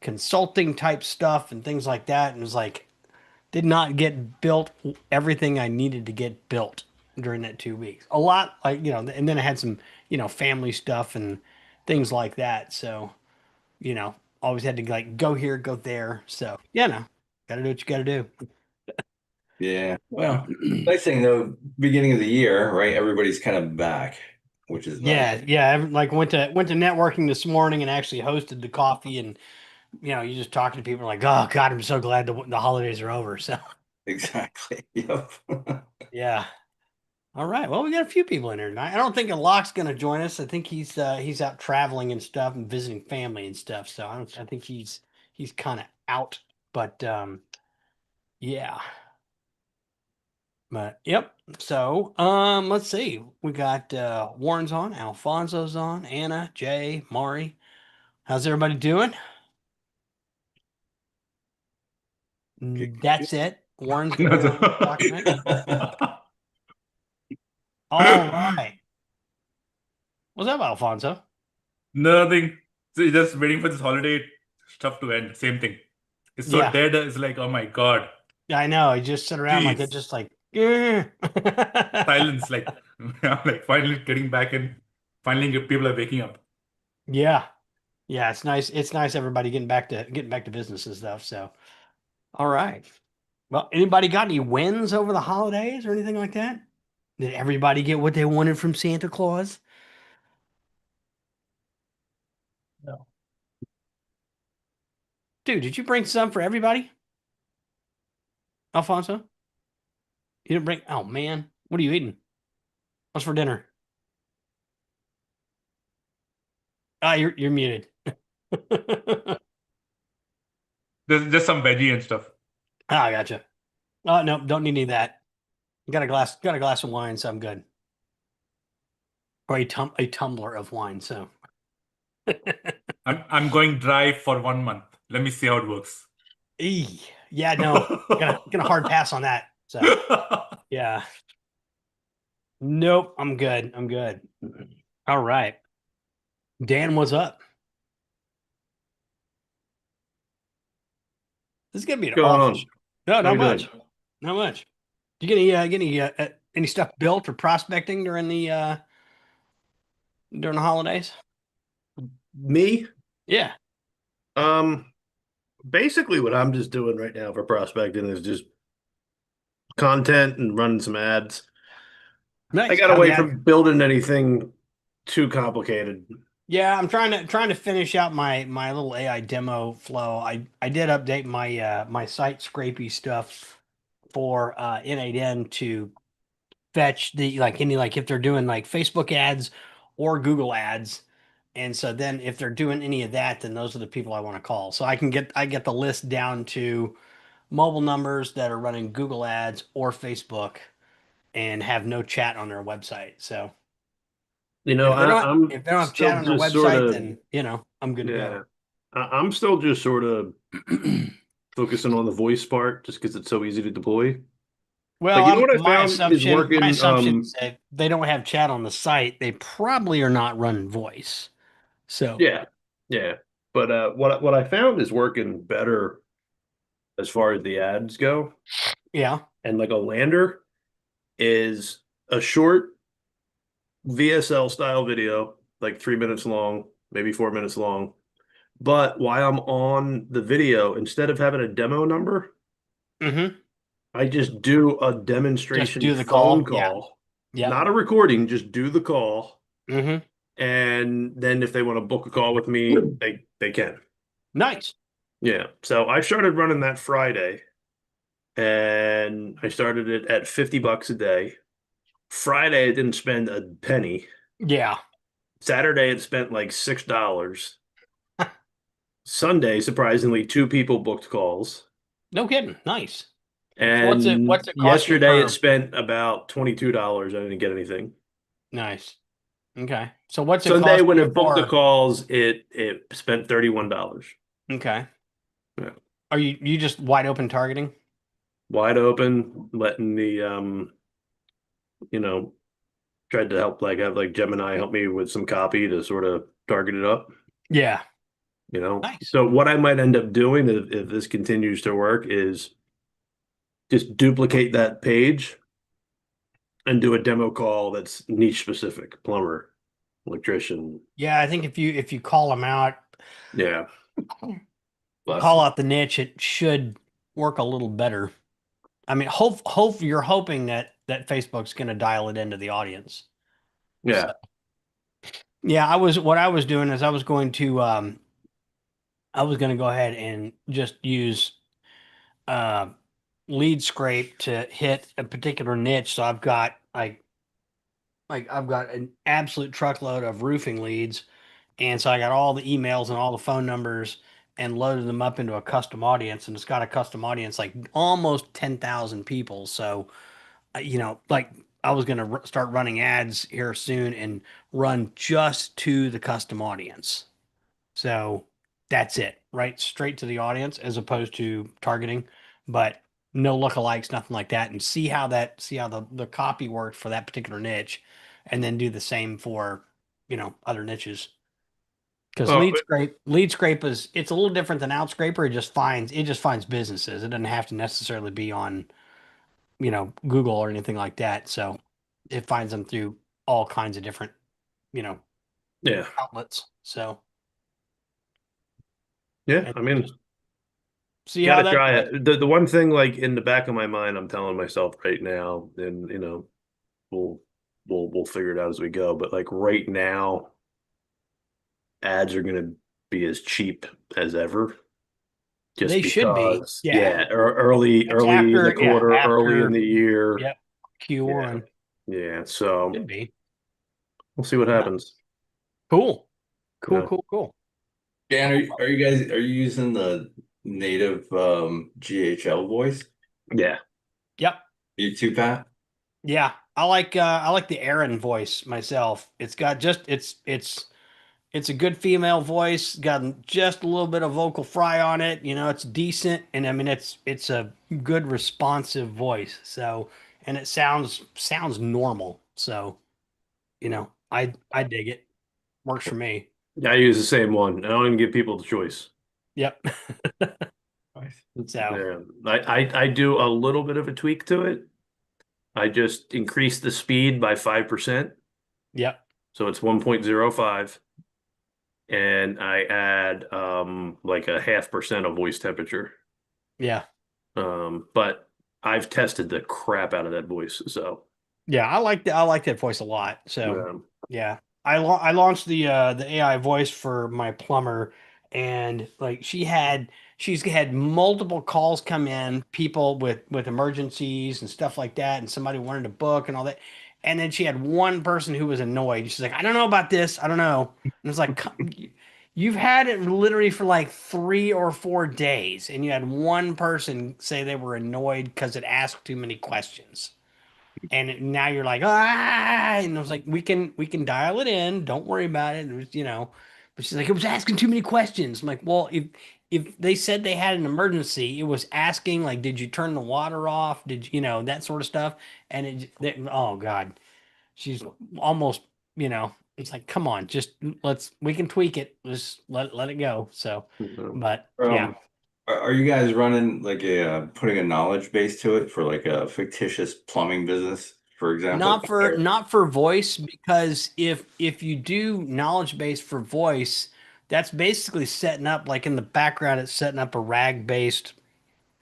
consulting type stuff and things like that, and it was like did not get built everything I needed to get built during that 2 weeks. A lot like, and then I had some, family stuff and things like that. So, always had to like go here, go there. So, no, gotta do what you gotta do. Yeah. Well, nice thing though, beginning of the year, right? Everybody's kind of back, which is nice. Yeah, yeah. Like went to networking this morning and actually hosted the coffee, and you just talking to people like, oh God, I'm so glad the holidays are over. So Exactly. Yep. yeah. All right. Well, we got a few people in here tonight. I don't think Locke's going to join us. I think he's out traveling and stuff and visiting family and stuff. So I think he's kind of out. But yeah. But yep. So let's see. We got Warren's on, Alfonso's on, Anna, Jay, Mari. How's everybody doing? That's it. Warren's the No, only one who's talking tonight. All right. What's up, Alfonso? nothing. So just waiting for this holiday stuff to end. Same thing. It's so Yeah. dead. It's like, oh my God. Yeah, I know. I just sit around like it, Jeez. just like, eh. Silence. Like, I'm like finally getting back in. Finally, people are waking up. Yeah. Yeah, it's nice. It's nice everybody getting back to business and stuff. So, all right. Well, anybody got any wins over the holidays or anything like that? Did everybody get what they wanted from Santa Claus? No. Dude, did you bring some for everybody? Alfonso? You didn't bring, oh man. What are you eating? What's for dinner? Ah, you're muted. There's just some veggie and stuff. Ah, I gotcha. Oh no, don't need any of that. Got a glass of wine, so I'm good. Or a tumbler of wine, so I'm going dry for 1 month. Let me see how it works. Yeah, no, gonna hard pass on that. So yeah, nope, I'm good. I'm good. All right, Dan, what's up? This is gonna be an Going awful on? show. No, How not you doing? much, not much. You get any stuff built or prospecting during the holidays? Me? Yeah, Um, Basically what I'm just doing right now for prospecting is just content and running some ads. I nice. got How the away ad? from building anything too complicated. Yeah, I'm trying to finish out my little AI demo flow. I did update my site scrapey stuff for N8N to fetch the like any like if they're doing like Facebook ads or Google ads. And so then if they're doing any of that, then those are the people I want to call. So I get the list down to mobile numbers that are running Google ads or Facebook and have no chat on their website. So You know, and if they I, don't I'm if they don't have chat still on their just sort website, of, then I'm good to go. yeah, I'm still just sort of focusing on the voice part just because it's so easy to deploy. Well, Like, you know I'm what I my found is assumption my working? assumption is that if they don't have chat on the site, they probably are not running voice. So Yeah, yeah. But what I found is working better as far as the ads go, yeah. and like a lander is a short VSL style video, like 3 minutes long, maybe 4 minutes long. But while I'm on the video, instead of having a demo number, Hmm. I just do a Just demonstration do the phone call. Yeah. call, Yep. not a recording, just do the call. Hmm. And then if they want to book a call with me, they can. Nice. Yeah. So I started running that Friday and I started it at $50 a day. Friday, I didn't spend a penny. Yeah. Saturday, it spent like $6. Sunday, surprisingly, two people booked calls. No kidding. Nice. So what's it And what's it cost you yesterday, it per? spent about $22. I didn't get anything. Nice. Okay. So what's it Sunday, cost when you it booked the for? calls, it spent $31. Okay. Yeah. Are you just wide open targeting? Wide open, letting you know, tried to help like have like Gemini help me with some copy to sort of target it up. Yeah. you know. Nice. So what I might end up doing if this continues to work is just duplicate that page and do a demo call that's niche specific, plumber, electrician. Yeah, I think if you call them out, Yeah. Less. call out the niche, it should work a little better. I mean, hope you're hoping that Facebook's going to dial it into the audience. So, Yeah. yeah, what I was doing is I was going to go ahead and just use uh lead scrape to hit a particular niche. So I've got I've got an absolute truckload of roofing leads, and so I got all the emails and all the phone numbers and loaded them up into a custom audience, and it's got a custom audience like almost 10,000 people. So like I was going to start running ads here soon and run just to the custom audience. So that's it, right? Straight to the audience as opposed to targeting, but no lookalikes, nothing like that. And see how the copy worked for that particular niche, and then do the same for, other niches. Because Oh, lead scrape is it's a little different than outscraper. It just finds businesses. It doesn't have to necessarily be on, Google or anything like that. So it finds them through all kinds of different, you know, yeah. outlets. So Yeah. and I mean, just see how gotta that try goes. it. The one thing like in the back of my mind, I'm telling myself right now, and we'll we'll figure it out as we go. But like right now, ads are gonna be as cheap as ever. Just They should be. because, Yeah. yeah, early, It's early in the after, yeah, quarter, early in after, the year. yep, Yeah. Q1. Yeah. So Should be. we'll see what No. happens. Cool. Cool, Yeah. cool, cool. Dan, are you using the native GHL voice? Yeah. Yep. You too, Pat? Yeah. I like the Aaron voice myself. It's got just it's a good female voice, got just a little bit of vocal fry on it. It's decent, and I mean it's a good responsive voice. So, and it sounds normal. So, I dig it. Works for me. I use the same one. I don't even give people the choice. Yep. Nice. So, Yeah. I do a little bit of a tweak to it. I just increase the speed by 5%. yep. So it's 1.05. And I add like a 0.5% of voice temperature. Yeah. But I've tested the crap out of that voice. So Yeah, I like that voice a lot. So, um, yeah. I launched the AI voice for my plumber, and like she's had multiple calls come in, people with emergencies and stuff like that, and somebody wanted to book and all that. And then she had one person who was annoyed. She's like, "I don't know about this. I don't know." And it's like, You've had it literally for like 3 or 4 days, and you had one person say they were annoyed because it asked too many questions, and now you're like, and I was like, we can dial it in, don't worry about it. It was, but she's like, it was asking too many questions. I'm like, well, if they said they had an emergency, it was asking like, did you turn the water off, did that sort of stuff. And oh god, she's almost, it's like, come on, just we can tweak it, just let it go. So, but yeah. Um, are you guys running like putting a knowledge base to it for like a fictitious plumbing business, for example? Not for voice, because if you do knowledge base for voice, that's basically setting up, like in the background, it's setting up a rag based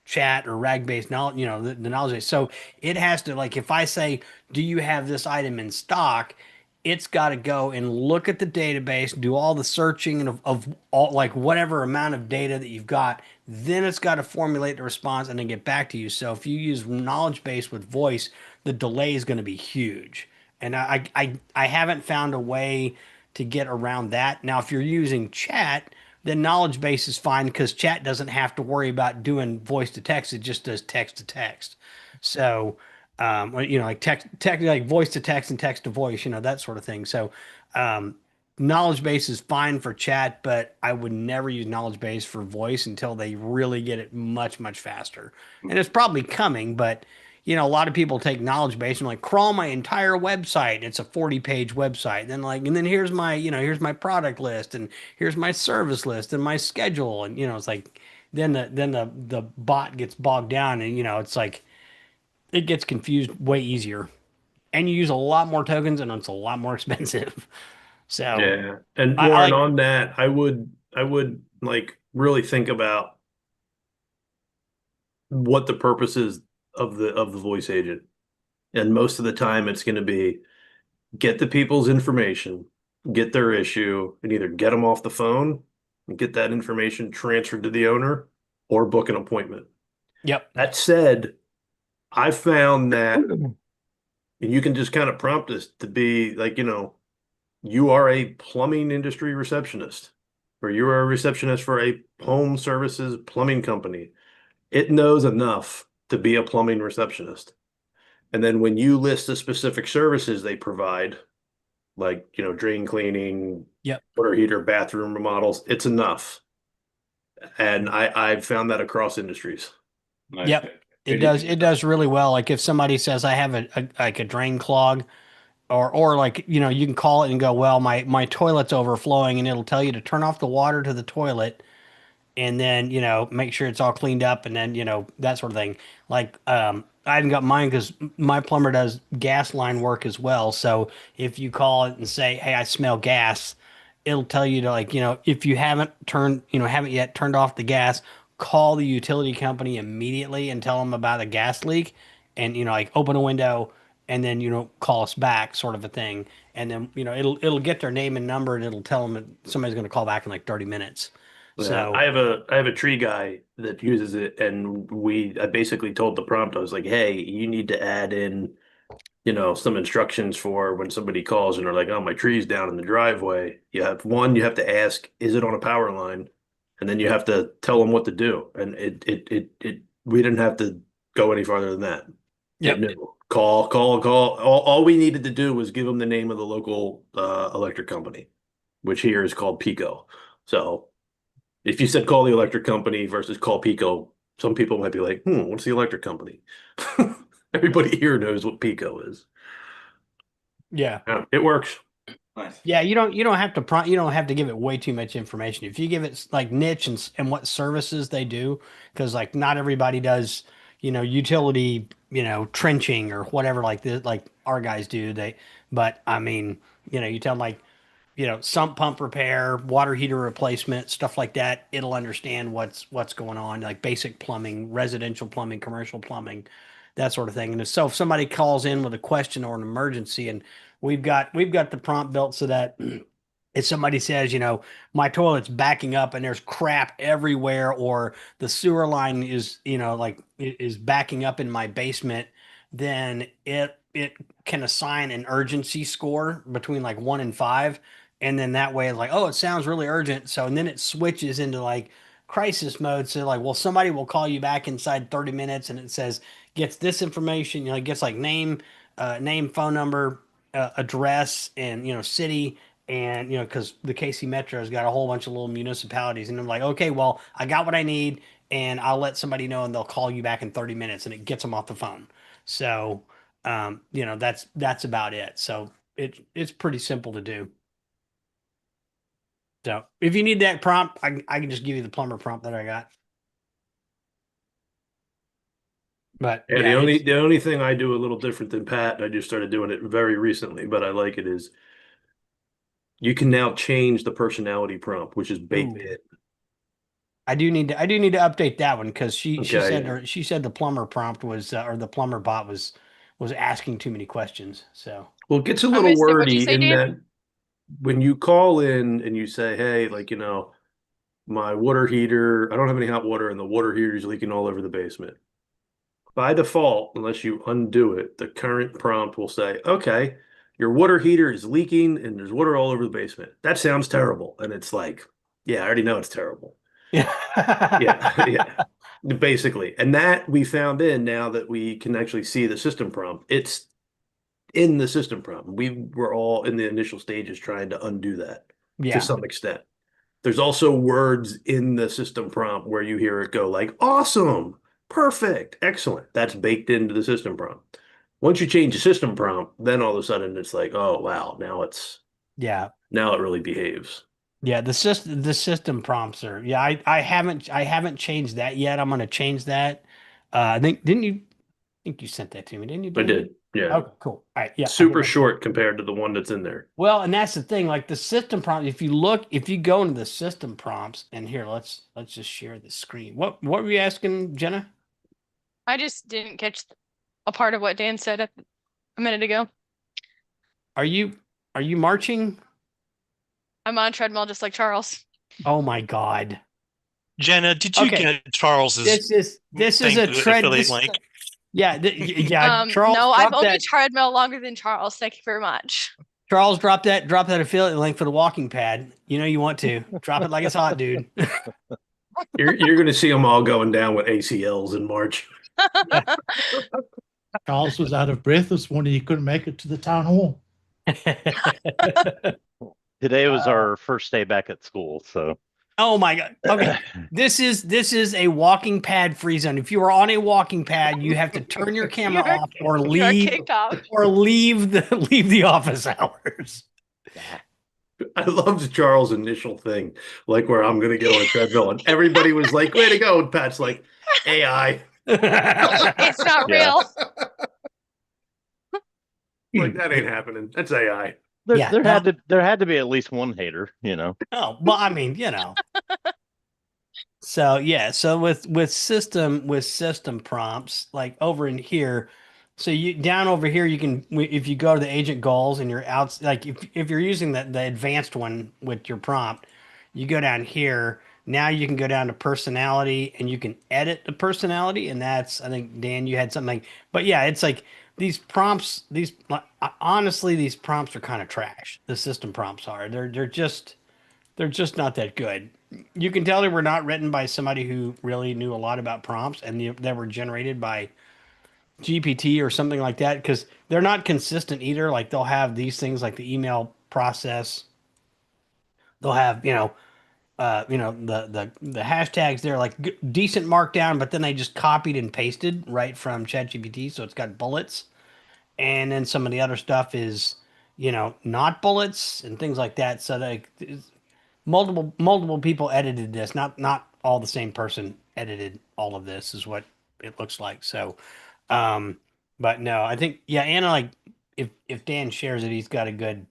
chat or rag based knowledge, the knowledge base. So it has to, like, if I say, do you have this item in stock? It's got to go and look at the database, do all the searching and of all, like, whatever amount of data that you've got. Then it's got to formulate the response and then get back to you. So if you use knowledge base with voice, the delay is going to be huge. And I haven't found a way to get around that. Now, if you're using chat, then knowledge base is fine because chat doesn't have to worry about doing voice to text. It just does text to text. So, like text, like voice to text and text to voice, that sort of thing. So, um, knowledge base is fine for chat, but I would never use knowledge base for voice until they really get it much, much faster. And it's probably coming, but a lot of people take knowledge base and like crawl my entire website. It's a 40-page website. And then and then here's my product list and here's my service list and my schedule. And it's like then the bot gets bogged down and it's like it gets confused way easier. And you use a lot more tokens and it's a lot more expensive. So Yeah. And I Warren, like, on that, I would like really think about what the purpose is of the voice agent. And most of the time it's going to be get the people's information, get their issue, and either get them off the phone and get that information transferred to the owner or book an appointment. yep. That said, I found that you can just kind of prompt this to be like, you are a plumbing industry receptionist, or you are a receptionist for a home services plumbing company. It knows enough to be a plumbing receptionist. And then when you list the specific services they provide, like, drain cleaning, Yep. water heater, bathroom remodels, it's enough. And I've found that across industries. Nice. Yep. It does really well. Like if somebody says I have like a drain clog or like, you can call it and go, well, my toilet's overflowing and it'll tell you to turn off the water to the toilet and then make sure it's all cleaned up and then that sort of thing. Like I haven't got mine because my plumber does gas line work as well. So if you call it and say, hey, I smell gas, it'll tell you to like if you haven't yet turned off the gas, call the utility company immediately and tell them about a gas leak and like open a window and then call us back, sort of a thing. And then it'll get their name and number and it'll tell them that somebody's going to call back in like 30 minutes. Yeah, So I have a tree guy that uses it, and I basically told the prompt, I was like, hey, you need to add in, some instructions for when somebody calls and they're like, oh, my tree's down in the driveway. You have to ask, is it on a power line? And then you have to tell them what to do. And we didn't have to go any farther than that. It yep. knew. Call, call, call. All we needed to do was give them the name of the local electric company, which here is called Pico. So if you said call the electric company versus call Pico, some people might be like, what's the electric company? Everybody here knows what Pico is. Yeah. Yeah, it works. Nice. Yeah, you don't have to give it way too much information. If you give it like niche and what services they do, because like not everybody does, utility, trenching or whatever like this, like our guys do. But I mean, you tell them like, sump pump repair, water heater replacement, stuff like that. It'll understand what's going on, like basic plumbing, residential plumbing, commercial plumbing, that sort of thing. And so if somebody calls in with a question or an emergency, and we've got the prompt built so that if somebody says, my toilet's backing up and there's crap everywhere, or the sewer line is, like is backing up in my basement, then it can assign an urgency score between like 1 and 5. And then that way, it's like, oh, it sounds really urgent. So, and then it switches into like crisis mode. So, like, well, somebody will call you back inside 30 minutes and it says, gets this information, it gets like name, phone number, address, and, city and because the KC Metro has got a whole bunch of little municipalities, and I'm like, okay, well, I got what I need, and I'll let somebody know, and they'll call you back in 30 minutes, and it gets them off the phone. So, that's about it. So it's pretty simple to do. So if you need that prompt, I can just give you the plumber prompt that I got. But Yeah, yeah, the only thing I do a little different than Pat, and I just started doing it very recently, but I like it, is you can now change the personality prompt, which is baked ooh, in. I do need to update that one because she said Okay. she said the plumber prompt was or the plumber bot was asking too many questions. So. Well, it gets a I little missed it. What'd you wordy say, in Dan? that when you call in and you say, hey, like, my water heater, I don't have any hot water and the water heater is leaking all over the basement. By default, unless you undo it, the current prompt will say, okay, your water heater is leaking and there's water all over the basement. That sounds terrible. And it's like, yeah, I already know it's terrible. Yeah. Yeah, yeah, basically. And that we found in now that we can actually see the system prompt. It's in the system prompt. We were all in the initial stages trying to undo that to Yeah. some extent. There's also words in the system prompt where you hear it go like awesome Perfect. Excellent. That's baked into the system prompt. Once you change the system prompt, then all of a sudden it's like, oh wow, Yeah. now it really behaves. Yeah, the system prompts are. Yeah, I haven't changed that yet. I'm gonna change that. I think you sent that to me, didn't you, I Dan? did. Yeah. Okay, cool. All right, yeah, I'll get Super that. short compared to the one that's in there. Well, and that's the thing, like the system prompt, if you go into the system prompts, and here, let's just share the screen. What were you asking, Jenna? I just didn't catch a part of what Dan said a minute ago. Are you marching? I'm on a treadmill just like Charles. Oh my God. Jenna, did you Okay. get Charles's This is a tread. affiliate link? Yeah, yeah. Charles, No, I've drop only that. treadmill longer than Charles. Thank you very much. Charles, drop that affiliate link for the walking pad. You know you want to drop it like it's hot, dude. You're going to see them all going down with ACLs in March. Charles was out of breath this morning. He couldn't make it to the town hall. Today was our first day back at school, so Oh my God. Okay. This is a walking pad free zone. If you are on a walking pad, you have to turn your camera You're- off or You're leave kicked off. leave the office hours. I loved Charles' initial thing, like where I'm going to get on a treadmill, and everybody was like, "Way to go!" And Pat's like, "AI." It's not Yeah. real. Like that ain't happening. That's AI. there, Yeah, there had to be at least one hater, you know. Oh, well, I mean, you know. So yeah, so with system prompts, like over in here, so you down over here, you can if you go to the agent goals and you're out, like if you're using the advanced one with your prompt, you go down here. Now you can go down to personality and you can edit the personality, and that's, I think, Dan, you had something, but yeah, it's like these prompts, honestly, these prompts are kind of trash. The system prompts are. They're just not that good. You can tell they were not written by somebody who really knew a lot about prompts, and they were generated by GPT or something like that, because they're not consistent either. Like they'll have these things like the email process. They'll have the hashtags there, like decent markdown, but then they just copied and pasted right from ChatGPT, so it's got bullets. And then some of the other stuff is not bullets and things like that. So like multiple people edited this. Not all the same person edited all of this is what it looks like. So but no, I think, yeah, Anna, like if Dan shares it, he's got a good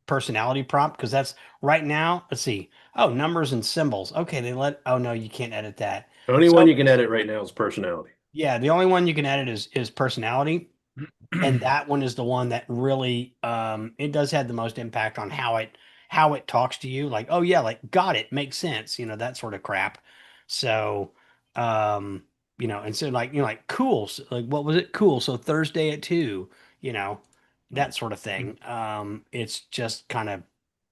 personality prompt, because that's right now, let's see. Oh, numbers and symbols. Okay, oh no, you can't edit that. The only So- one you can edit right now is personality. Yeah, the only one you can edit is personality. And that one is the one that really it does have the most impact on how it talks to you. Like, oh yeah, like got it, makes sense, that sort of crap. So and so like cool. So, like, what was it? Cool. So Thursday at 2, that sort of thing. It's just kind of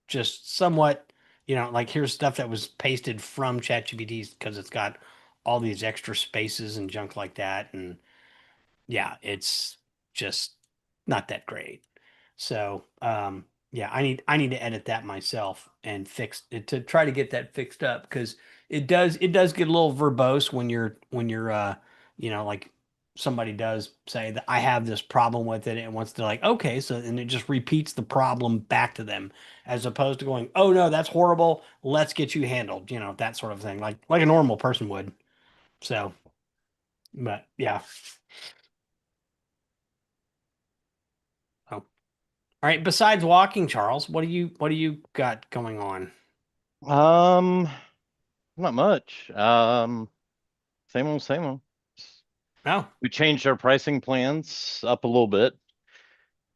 just somewhat, like here's stuff that was pasted from ChatGPT because it's got all these extra spaces and junk like that. And yeah, it's just not that great. So, yeah, I need to edit that myself and fix it to try to get that fixed up, because it does get a little verbose when you're like somebody does say that I have this problem with it and wants to, like, okay, so, and it just repeats the problem back to them, as opposed to going, oh no, that's horrible, let's get you handled, that sort of thing, like a normal person would. So, but yeah. All right. Besides walking, Charles, what do you got going on? Not much. Same old, same old. Oh, We changed our pricing plans up a little bit.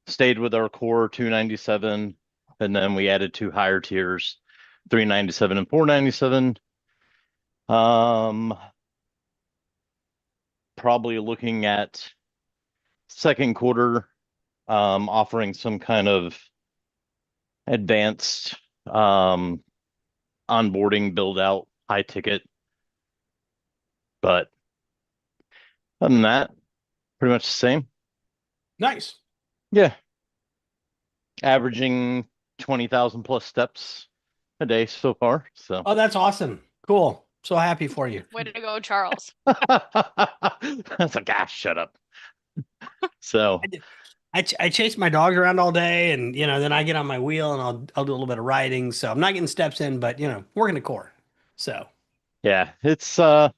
Stayed with our core 297, and then we added 2 higher tiers, 397 and 497. Probably looking at second quarter, offering some kind of advanced onboarding build out, high ticket. But other than that, pretty much the same. nice. Yeah. Averaging 20,000 plus steps a day so far. So Oh, that's awesome. Cool. So happy for you. Way to go, Charles. That's like, ah, shut up. So I chase my dogs around all day, and then I get on my wheel and I'll do a little bit of riding. So I'm not getting steps in, but working the core. So yeah, it's Pat,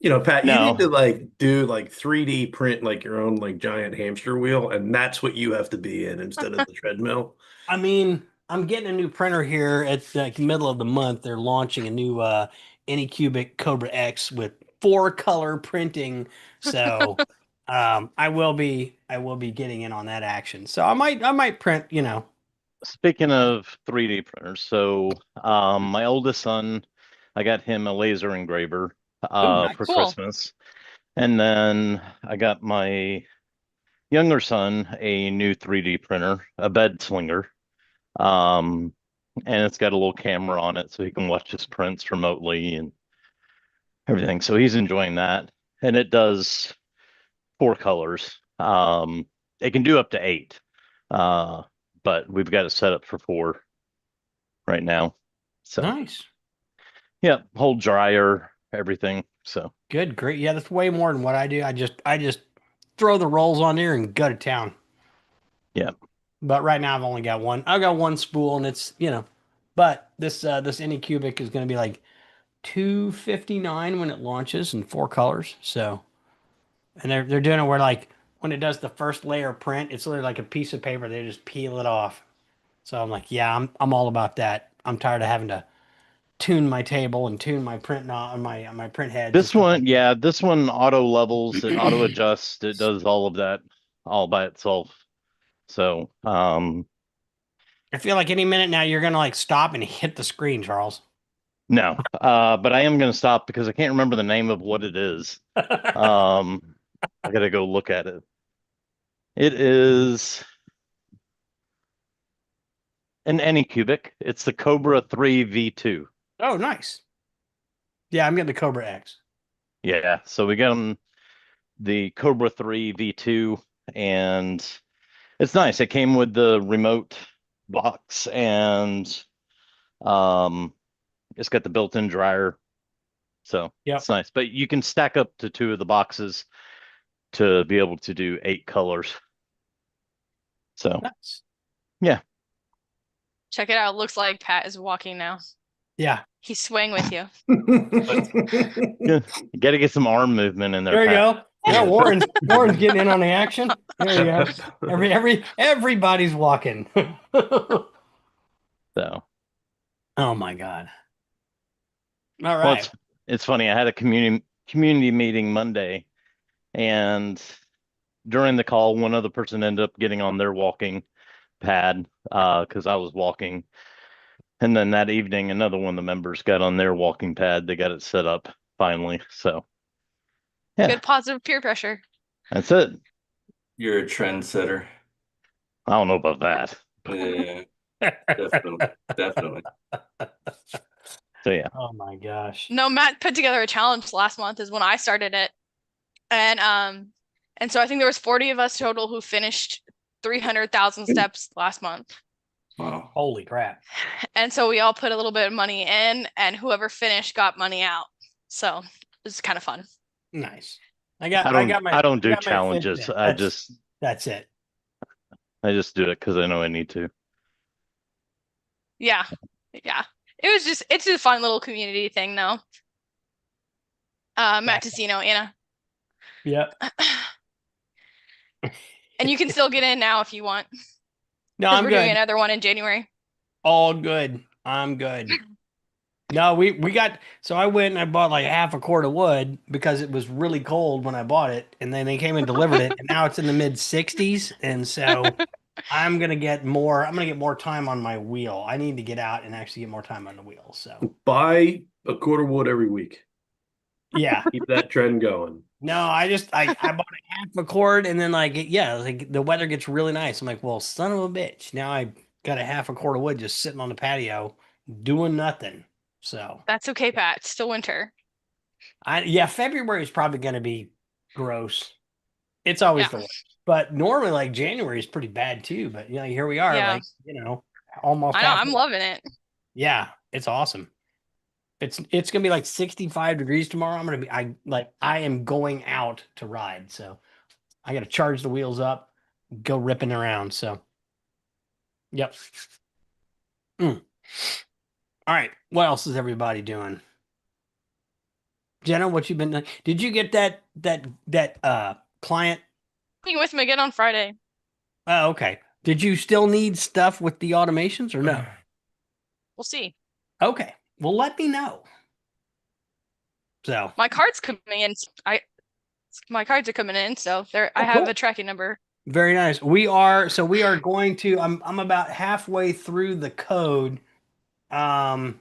you need no. to like do like 3D print like your own like giant hamster wheel, and that's what you have to be in instead of the treadmill. I mean, I'm getting a new printer here at the middle of the month. They're launching a new Anycubic Cobra X with 4-color printing. So I will be getting in on that action. So I might print. Speaking of 3D printers, so my oldest son, I got him a laser engraver nice. for Cool. Christmas. And then I got my younger son a new 3D printer, a bed slinger. And it's got a little camera on it so he can watch his prints remotely and everything. So he's enjoying that. And it does 4 colors. It can do up to 8. But we've got it set up for 4 right now. So Nice. yeah, whole dryer, everything. So Good, great. Yeah, that's way more than what I do. I just throw the rolls on there and go to town. yeah. But right now I've only got one. I've got one spool, and it's but this Anycubic is going to be like $259 when it launches in 4 colors. So, and they're doing it where like when it does the first layer of print, it's literally like a piece of paper. They just peel it off. So I'm like, yeah, I'm all about that. I'm tired of having to tune my table and tune my print my print heads. This one, yeah, this one auto levels, it auto adjusts, it does all of that all by itself. So, I feel like any minute now you're gonna like stop and hit the screen, Charles. no, but I am going to stop because I can't remember the name of what it is. I got to go look at it. It is an Anycubic. It's the Cobra 3 V2. Oh, nice. Yeah, I'm getting the Cobra X. Yeah, so we got the Cobra 3 V2, and it's nice. It came with the remote box, and it's got the built-in dryer. So Yep. it's nice. But you can stack up to 2 of the boxes to be able to do 8 colors. So Nice. yeah. Check it out. Looks like Pat is walking now. Yeah. He's swaying with you. You got to get some arm movement in there. There you Pat. go. Yeah, Warren's getting in on the action. There you go. Everybody's walking. So Oh my God. All well, right. it's funny. I had a community meeting Monday, and during the call, one other person ended up getting on their walking pad because I was walking. And then that evening, another one of the members got on their walking pad. They got it set up finally. So yeah, Good positive peer pressure. that's it. You're a trendsetter. I don't know about that. Yeah, definitely. So yeah, Oh my gosh. No, Matt put together a challenge last month is when I started it. And so I think there was 40 of us total who finished 300,000 steps last month. Wow. Holy crap. And so we all put a little bit of money in, and whoever finished got money out. So it was kind of fun. Nice. I don't do got my challenges. Fitbit. That's it. I just do it because I know I need to. Yeah. Yeah. It's just a fun little community thing though. Matt Tessino, Anna. Yep. And you can still get in now if you want. No, Because I'm we're doing good. another one in January. All good. I'm good. No, we got so I went and I bought like half a cord of wood because it was really cold when I bought it, and then they came and delivered it, and now it's in the mid 60s, and so I'm gonna get more time on my wheel. I need to get out and actually get more time on the wheel. So Buy a quarter wood every week. yeah. Keep that trend going. No, I bought a half a cord, and then like the weather gets really nice. I'm like, well, son of a bitch. Now I got a half a cord of wood just sitting on the patio doing nothing. So That's okay, Pat. It's still winter. February is probably going to be gross. It's always Yeah. the worst. But normally like January is pretty bad too. But here we are, Yeah. like, almost I know, I'm halfway. loving it. Yeah, it's awesome. It's gonna be like 65 degrees tomorrow. I am going out to ride, so I got to charge the wheels up, go ripping around. So, yep. Mm. All right. What else is everybody doing? Jenna, what you been doing? Did you get that client? Meeting with him again on Friday. Oh, okay. Did you still need stuff with the automations or no? We'll see. Okay. Well, let me know. So, My card's coming in. My cards are coming in, so there I Oh, have cool. a tracking number. very nice. We are going to I'm about halfway through the code. Um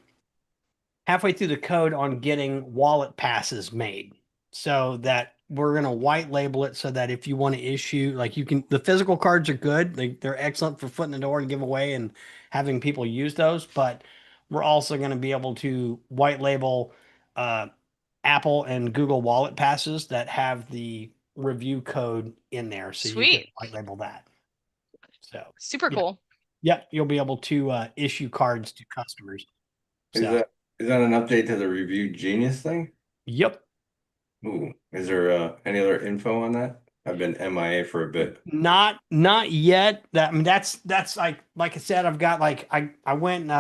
halfway through the code on getting wallet passes made so that we're going to white label it so that if you want to issue, like you can, the physical cards are good. They're excellent for foot in the door and give away and having people use those. But we're also going to be able to white label uh, Apple and Google wallet passes that have the review code in there. So you can Sweet. white label that. So, Super yeah. cool. Yep. You'll be able to issue cards to customers. Is So, that an update to the Review Genius thing? yep. Ooh, is there any other info on that? I've been MIA for a bit. Not yet. That I mean that's like I said, I've got like I went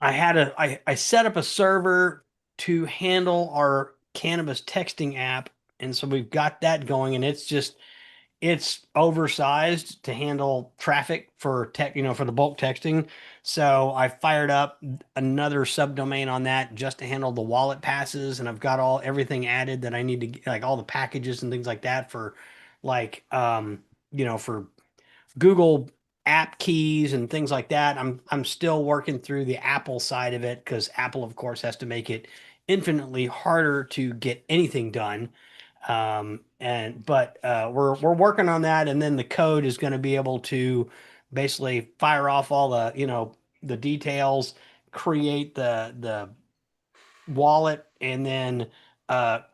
I set up a server to handle our cannabis texting app, and so we've got that going, and it's oversized to handle traffic for for the bulk texting. So I fired up another subdomain on that just to handle the wallet passes, and I've got everything added that I need to, like all the packages and things like that for like for Google app keys and things like that. I'm still working through the Apple side of it because Apple, of course, has to make it infinitely harder to get anything done. We're working on that, and then the code is going to be able to basically fire off all the the details, create the wallet, and then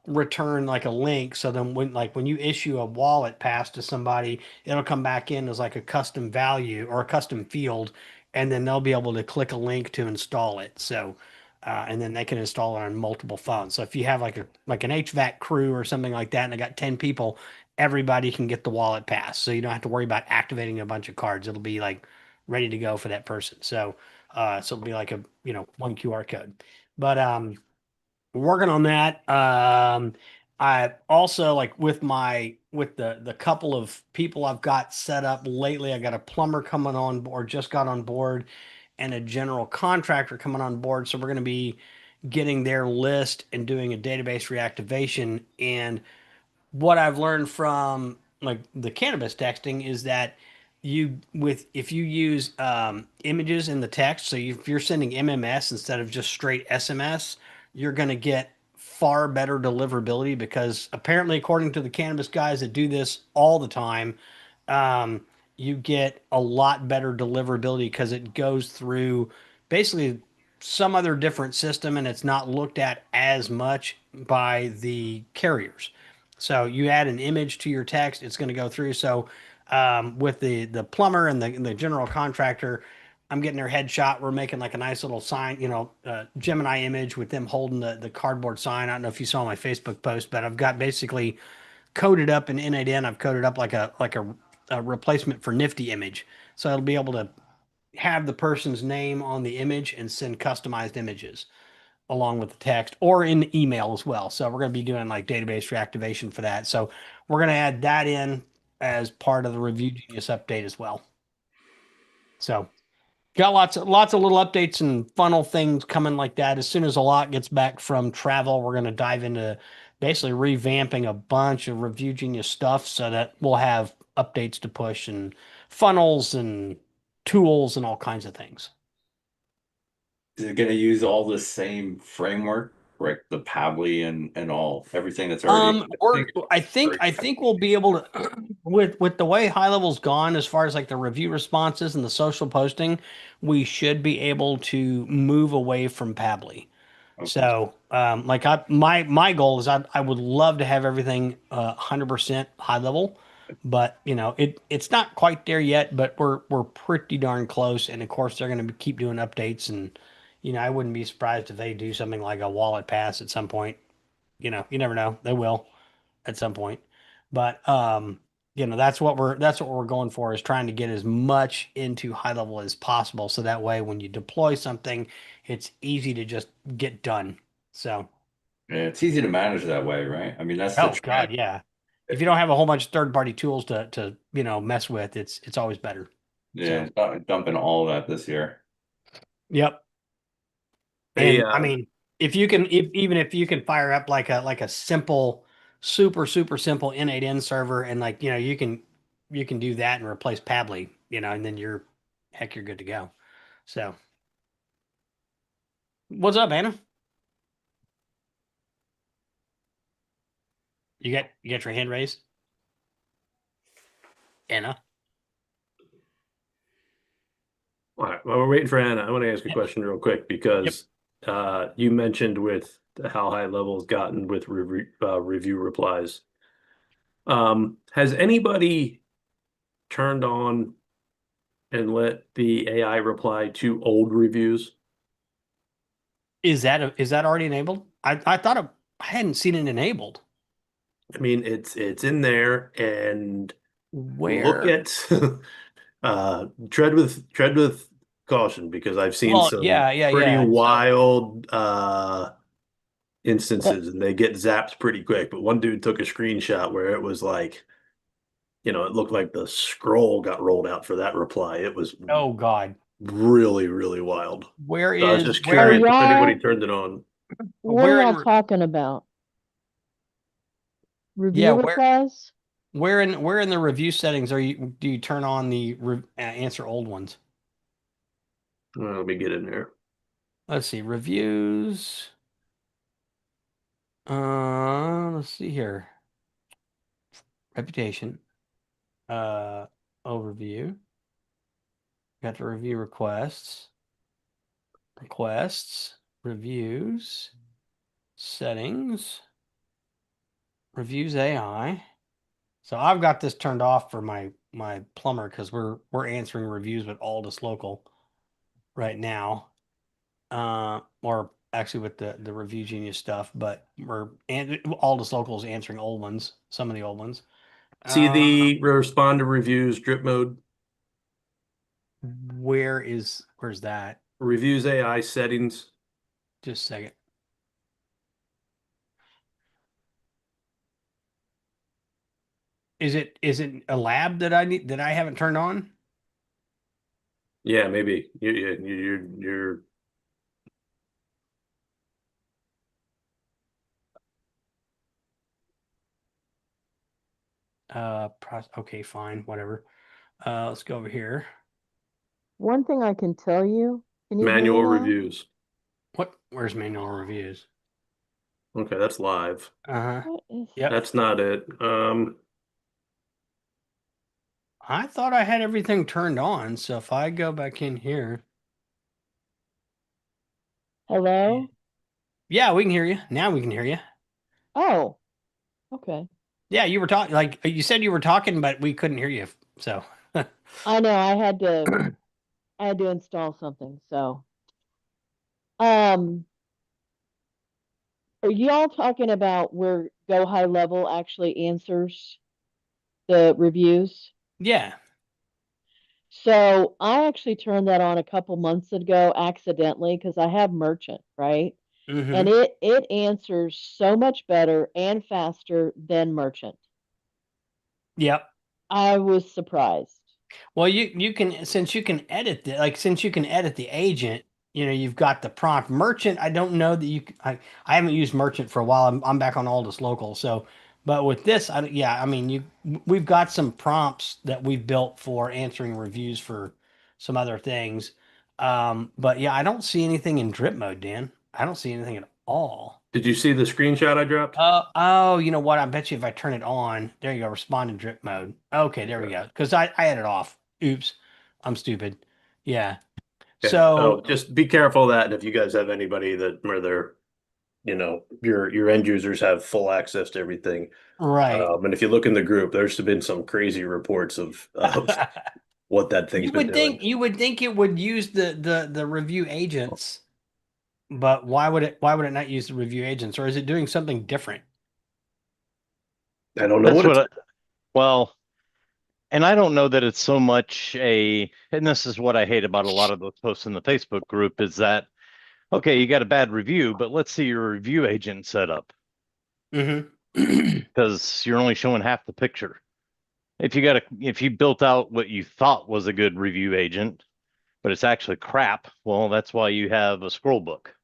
return like a link. So then when you issue a wallet pass to somebody, it'll come back in as like a custom value or a custom field, and then they'll be able to click a link to install it. So and then they can install it on multiple phones. So if you have like an HVAC crew or something like that, and I got 10 people, everybody can get the wallet pass. So you don't have to worry about activating a bunch of cards. It'll be like ready to go for that person. So it'll be like a one QR code. But working on that. I also like with the couple of people I've got set up lately. I got a plumber coming on board, just got on board, and a general contractor coming on board. So we're going to be getting their list and doing a database reactivation. And what I've learned from like the cannabis texting is that if you use images in the text, so if you're sending MMS instead of just straight SMS, you're going to get far better deliverability because apparently, according to the cannabis guys that do this all the time, um, you get a lot better deliverability because it goes through basically some other different system and it's not looked at as much by the carriers. So you add an image to your text, it's going to go through. So with the plumber and the general contractor, I'm getting their headshot. We're making like a nice little sign, Gemini image with them holding the cardboard sign. I don't know if you saw my Facebook post, but I've got basically coded up in N8N. I've coded up like a replacement for Nifty image, so it'll be able to have the person's name on the image and send customized images along with the text or in the email as well. So we're going to be doing like database reactivation for that. So we're going to add that in as part of the Review Genius update as well. So got lots of little updates and funnel things coming like that. As soon as a lot gets back from travel, we're going to dive into basically revamping a bunch of Review Genius stuff so that we'll have updates to push and funnels and tools and all kinds of things. Is it going to use all the same framework, right? The Pavli and all everything that's already. I think we'll be able to with the way high level's gone as far as like the review responses and the social posting, we should be able to move away from Pabli. Okay. So like my goal is I would love to have everything 100% high level, but it's not quite there yet, but we're pretty darn close. And of course they're going to keep doing updates and I wouldn't be surprised if they do something like a wallet pass at some point. You never know. They will at some point. But that's what we're going for, is trying to get as much into HighLevel as possible, so that way when you deploy something, it's easy to just get done. So, Yeah, it's easy to manage that way, right? I mean, that's the oh God, trend. yeah. If you don't have a whole bunch of third-party tools to mess with, it's always better. Yeah, So, dumping all that this year. yep. Hey, And I mean, even if you can fire up like a simple, super super simple N8N server, and you can do that and replace Pably, and then you're good to go. So, what's up, Anna? You got your hand raised, Anna? all right, while we're waiting for Anna, I want to ask a question real quick because you mentioned with how HighLevel has gotten with review replies. Has anybody turned on and let the AI reply to old reviews? Is that already enabled? I thought I hadn't seen it enabled. I mean, it's in there, and look Where? at tread with caution because I've seen Well, some yeah, yeah, pretty yeah. So, wild instances, and they get zapped pretty quick. But one dude took a screenshot where it was like, it looked like the scroll got rolled out for that reply. It was oh God, really, really wild. where So I was is just where Oh, curious if anybody y'all, turned it on. what are where y'all in talking about? yeah, Review replies? where in the review settings do you turn on the answer old ones? Well, let me get in there. Let's see, reviews. Let's see here. Reputation. Uh, Overview. Got the review requests. Requests. Reviews. Settings. Reviews AI. So I've got this turned off for my plumber because we're answering reviews with Aldus Local right now. Or actually with the Review Genius stuff, but Aldus Local is answering old ones, some of the old ones. See the respond to reviews drip mode? Where's that? Reviews AI settings. Just a second. Is it a lab that I haven't turned on? Yeah, maybe. You're Okay, fine, whatever. Let's go over here. One thing I can tell you, can you hear me manual now? reviews. Where's manual reviews? Okay, that's live. Uh-huh. What is Yep. That's not it. I thought I had everything turned on, so if I go back in here. Hello? Yeah, we can hear you. Now we can hear you. Oh, okay. Yeah, you were talking, like you said you were talking, but we couldn't hear you. So, I know I had to install something, so. Um, are y'all talking about where Go High Level actually answers the reviews? yeah. So I actually turned that on a couple months ago accidentally because I have merchant, right? And Mm-hmm. it answers so much better and faster than merchant. Yep. I was surprised. Well, you can, since you can edit the agent, you've got the prompt. Merchant, I don't know that I haven't used merchant for a while. I'm back on Aldus Local. So, but with this, yeah, I mean, we've got some prompts that we've built for answering reviews for some other things. But yeah, I don't see anything in drip mode, Dan. I don't see anything at all. Did you see the screenshot I dropped? Oh, you know what? I bet you if I turn it on, there you go, respond in drip mode. Okay, there we go. Because I had it off. Oops, I'm stupid. Yeah. Okay. So So just be careful of that. And if you guys have anybody where they're, your end users have full access to everything. right. And if you look in the group, there's been some crazy reports of what that thing's You been would doing. think it would use the review agents But why would it not use the review agents, or is it doing something different? I don't know That's what what well, and I don't know that it's so much and this is what I hate about a lot of those posts in the Facebook group is that, okay, you got a bad review, but let's see your review agent set up Mm-hmm. because you're only showing half the picture. If you built out what you thought was a good review agent, but it's actually crap, well, that's why you have a scroll book.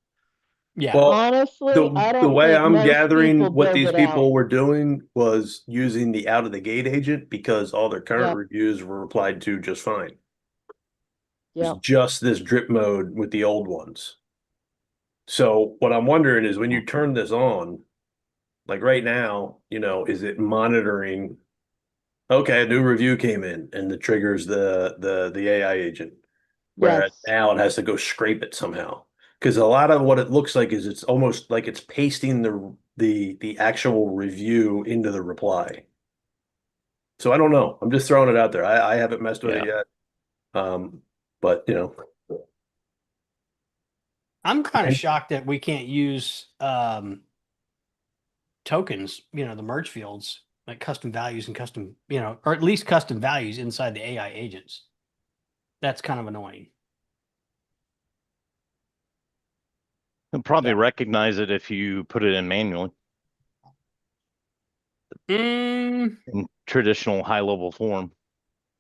Yeah. Well, Honestly, I the don't way think I'm most gathering people what build these it out. people were doing was using the out of the gate agent because all their current Yep. reviews were replied to just fine. It's Yep. just this drip mode with the old ones. So what I'm wondering is when you turn this on, like right now, is it monitoring? Okay, a new review came in and it triggers the AI agent. Whereas Yes. now it has to go scrape it somehow. Because a lot of what it looks like is it's almost like it's pasting the actual review into the reply. So I don't know. I'm just throwing it out there. I haven't messed with it Yeah. yet. But I'm kind of and shocked that we can't use tokens, the merge fields, like custom values and custom, or at least custom values inside the AI agents. That's kind of annoying. They'll probably So, recognize it if you put it in manually mm, in traditional high level form.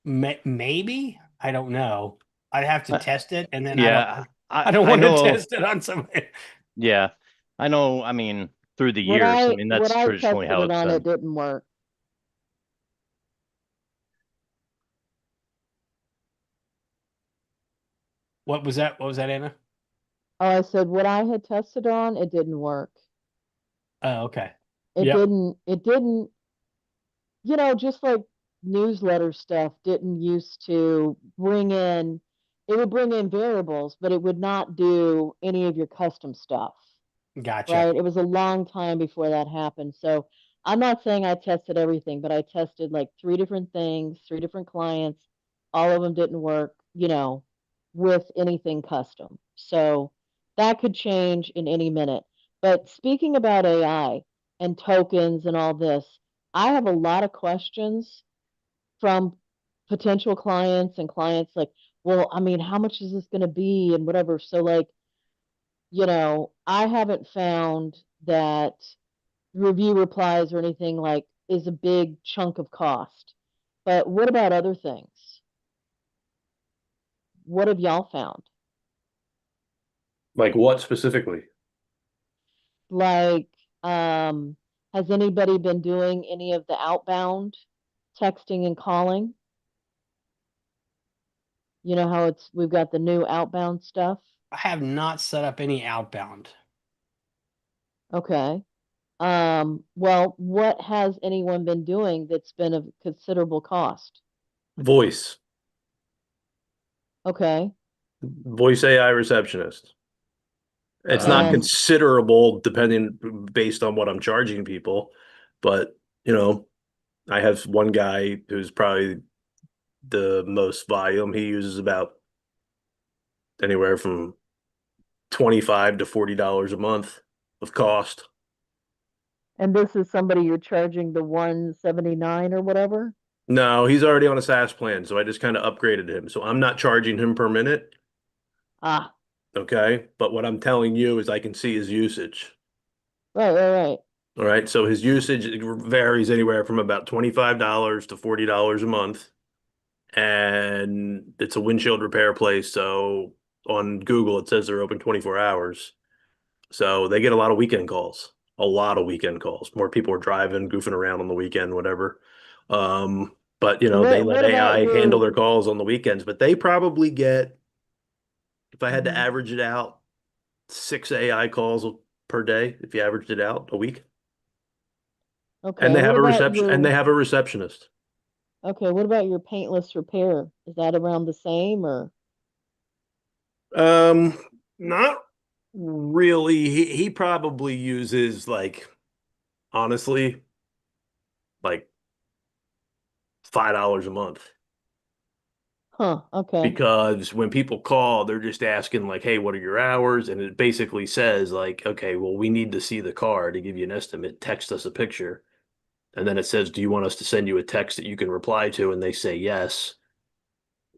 maybe, I don't know. I'd have to Uh, test it, and then yeah, I don't I want to know. test it on somebody. Yeah, I know. I mean, through the When years, I I mean, when that's I traditionally tested how it it's on, it been. didn't work. What was that? What was that, Anna? Oh, I said what I had tested on, it didn't work. Oh, okay. It Yep. didn't, just like newsletter stuff didn't used to bring in, it would bring in variables, but it would not do any of your custom stuff. Gotcha. Right? It was a long time before that happened. So I'm not saying I tested everything, but I tested like three different things, three different clients. All of them didn't work, with anything custom. So that could change in any minute. But speaking about AI and tokens and all this, I have a lot of questions from potential clients and clients like, well, I mean, how much is this going to be and whatever. So like, I haven't found that review replies or anything like is a big chunk of cost. But what about other things? What have y'all found? like what specifically? Like, um, has anybody been doing any of the outbound texting and calling? You know how we've got the new outbound stuff? I have not set up any outbound. Okay. Well, what has anyone been doing that's been of considerable cost? Voice. Okay. Voice AI receptionist. It's not And considerable depending based on what I'm charging people, but I have one guy who's probably the most volume. He uses about anywhere from 25 to $40 a month of cost. and this is somebody you're charging the 179 or whatever? No, he's already on a SaaS plan, so I just kind of upgraded him. So I'm not charging him per minute, Ah, okay? But what I'm telling you is I can see his usage. right. All right. So his usage varies anywhere from about $25 to $40 a month. And it's a windshield repair place. So on Google, it says they're open 24 hours. So they get a lot of weekend calls, a lot of weekend calls. More people are driving, goofing around on the weekend, whatever. But they let What about AI handle your their calls on the weekends, but they probably get, if I had to Mhm. average it out, 6 AI calls per day, if you averaged it out a week. And Okay, they what have a about reception and they your have a receptionist. okay, what about your paintless repair? Is that around the same or Um, Not really. He probably uses like honestly like $5 a month. Huh, okay. because when people call, they're just asking like, "Hey, what are your hours?" And it basically says like, "Okay, well, we need to see the car to give you an estimate. Text us a picture." And then it says, "Do you want us to send you a text that you can reply to?" And they say yes.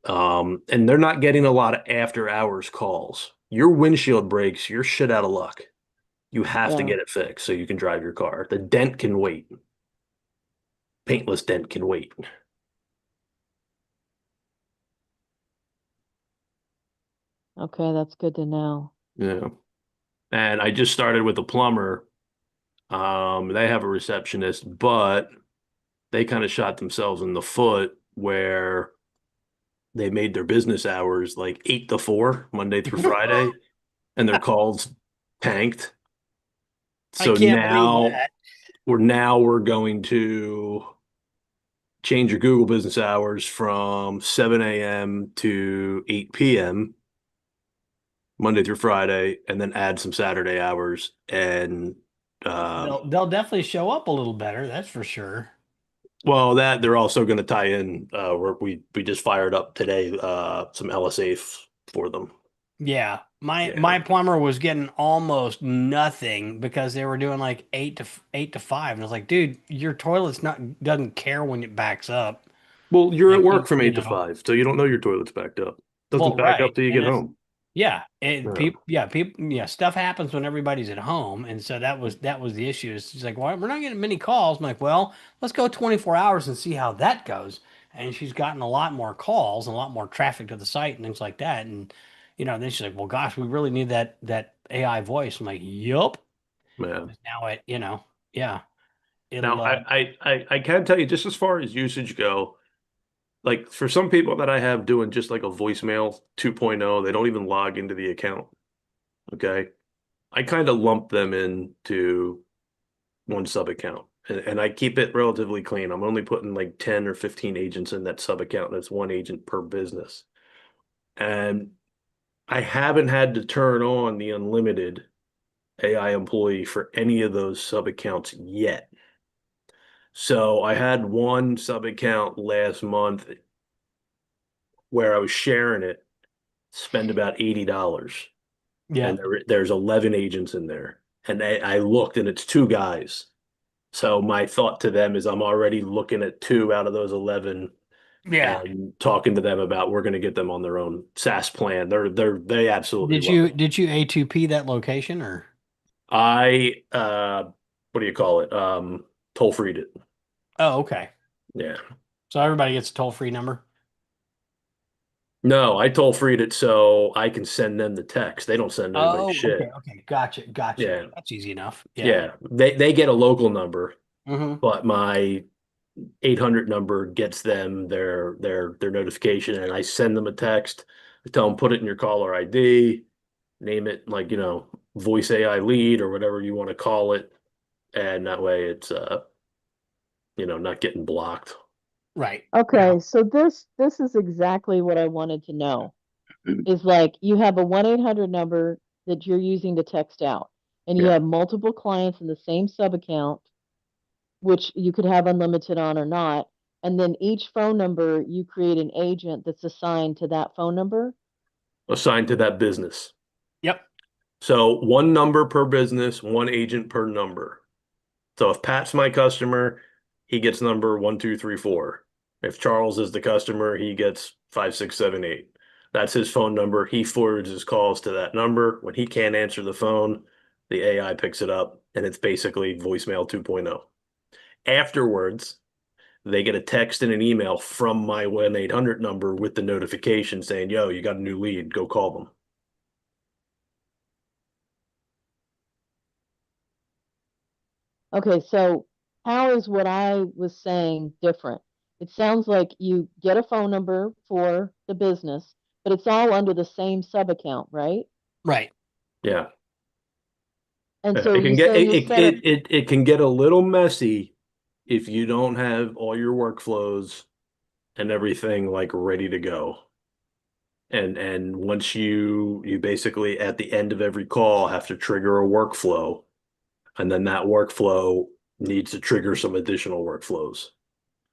And they're not getting a lot of after hours calls. Your windshield breaks, you're shit out of luck. You have to Yeah. get it fixed so you can drive your car. The dent can wait. Paintless dent can wait. Okay, that's good to know. Yeah. And I just started with a plumber. They have a receptionist, but they kind of shot themselves in the foot where they made their business hours like 8 to 4, Monday through Friday, and their calls tanked. I So can't believe now that. we're going to change your Google business hours from 7 a.m. to 8 p.m. Monday through Friday, and then add some Saturday hours. And They'll definitely show up a little better, that's for sure. well, that they're also going to tie in. We just fired up today some LSA for them. Yeah. My Yeah. plumber was getting almost nothing because they were doing like 8 to 5. And I was like, dude, your toilet's not doesn't care when it backs up. Well, you're at Like work from you 8 to 5, so you don't know your toilet's backed up. Doesn't well, back right. up till you And get that's home. yeah. Yeah. People stuff happens when everybody's at home. And so that was the issue. It's just like, well, we're not getting many calls. I'm like, well, let's go 24 hours and see how that goes. And she's gotten a lot more calls and a lot more traffic to the site and things like that. And then she's like, well, gosh, we really need that AI voice. I'm like, yup. Yeah. Now yeah, Now, it'll I can tell you just as far as usage go, like for some people that I have doing just like a voicemail 2.0, they don't even log into the account. Okay. I kind of lump them into one sub account and I keep it relatively clean. I'm only putting like 10 or 15 agents in that sub account. That's one agent per business. And I haven't had to turn on the unlimited AI employee for any of those sub accounts yet. So I had one sub account last month where I was sharing it, spend about $80. yeah. And there's 11 agents in there. And I looked and it's two guys. So my thought to them is I'm already looking at two out of those 11 Yeah. and talking to them about we're going to get them on their own SaaS plan. They absolutely Did love you it. did you A2P that location or I what do you call it? Toll freed it. oh, okay. Yeah. So everybody gets a toll-free number? No, I toll freed it so I can send them the text. They don't send anybody Oh, okay, shit. okay. Gotcha. Yeah. That's easy enough. Yeah. Yeah. They get a local number, Mm-hmm. but my 800 number gets them their notification and I send them a text. I tell them put it in your caller ID, name it like, voice AI lead or whatever you want to call it. And that way it's not getting blocked. Right. Okay, so this is exactly what I wanted to know. Is like you have a 1-800 number that you're using to text out, and you Yeah. have multiple clients in the same sub account, which you could have unlimited on or not, and then each phone number you create an agent that's assigned to that phone number. Assigned to that business. Yep. So one number per business, one agent per number. So if Pat's my customer, he gets number 1, 2, 3, 4. If Charles is the customer, he gets 5, 6, 7, 8. That's his phone number. He forwards his calls to that number. When he can't answer the phone, the AI picks it up and it's basically voicemail 2.0. Afterwards, they get a text and an email from my 1-800 number with the notification saying, yo, you got a new lead. Go call them. Okay, so how is what I was saying different? It sounds like you get a phone number for the business, but it's all under the same sub account, right? Right. Yeah. And so It can you get say you'll set up. it can get a little messy if you don't have all your workflows and everything like ready to go. And once you basically at the end of every call have to trigger a workflow, and then that workflow needs to trigger some additional workflows.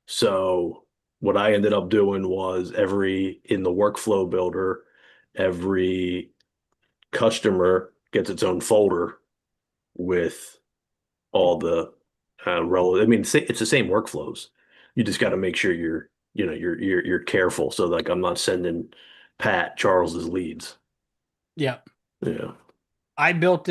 So what I ended up doing was in the workflow builder, every customer gets its own folder with all the relevant. I mean, it's the same workflows. You just got to make sure you're careful. So like, I'm not sending Pat Charles's leads. Yeah. Yeah. I built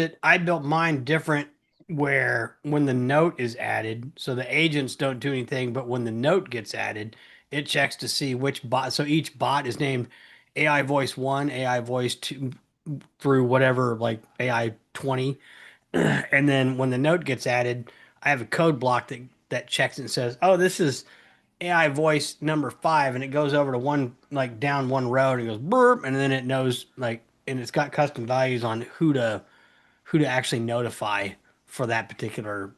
mine different where when the note is added, so the agents don't do anything, but when the note gets added, it checks to see which bot. So each bot is named AI voice 1, AI voice 2 through whatever, like AI 20. And then when the note gets added, I have a code block that checks and says, "Oh, this is AI voice number 5," and it goes over to one, like down one row, and it goes burp, and then it knows, like, and it's got custom values on who to actually notify for that particular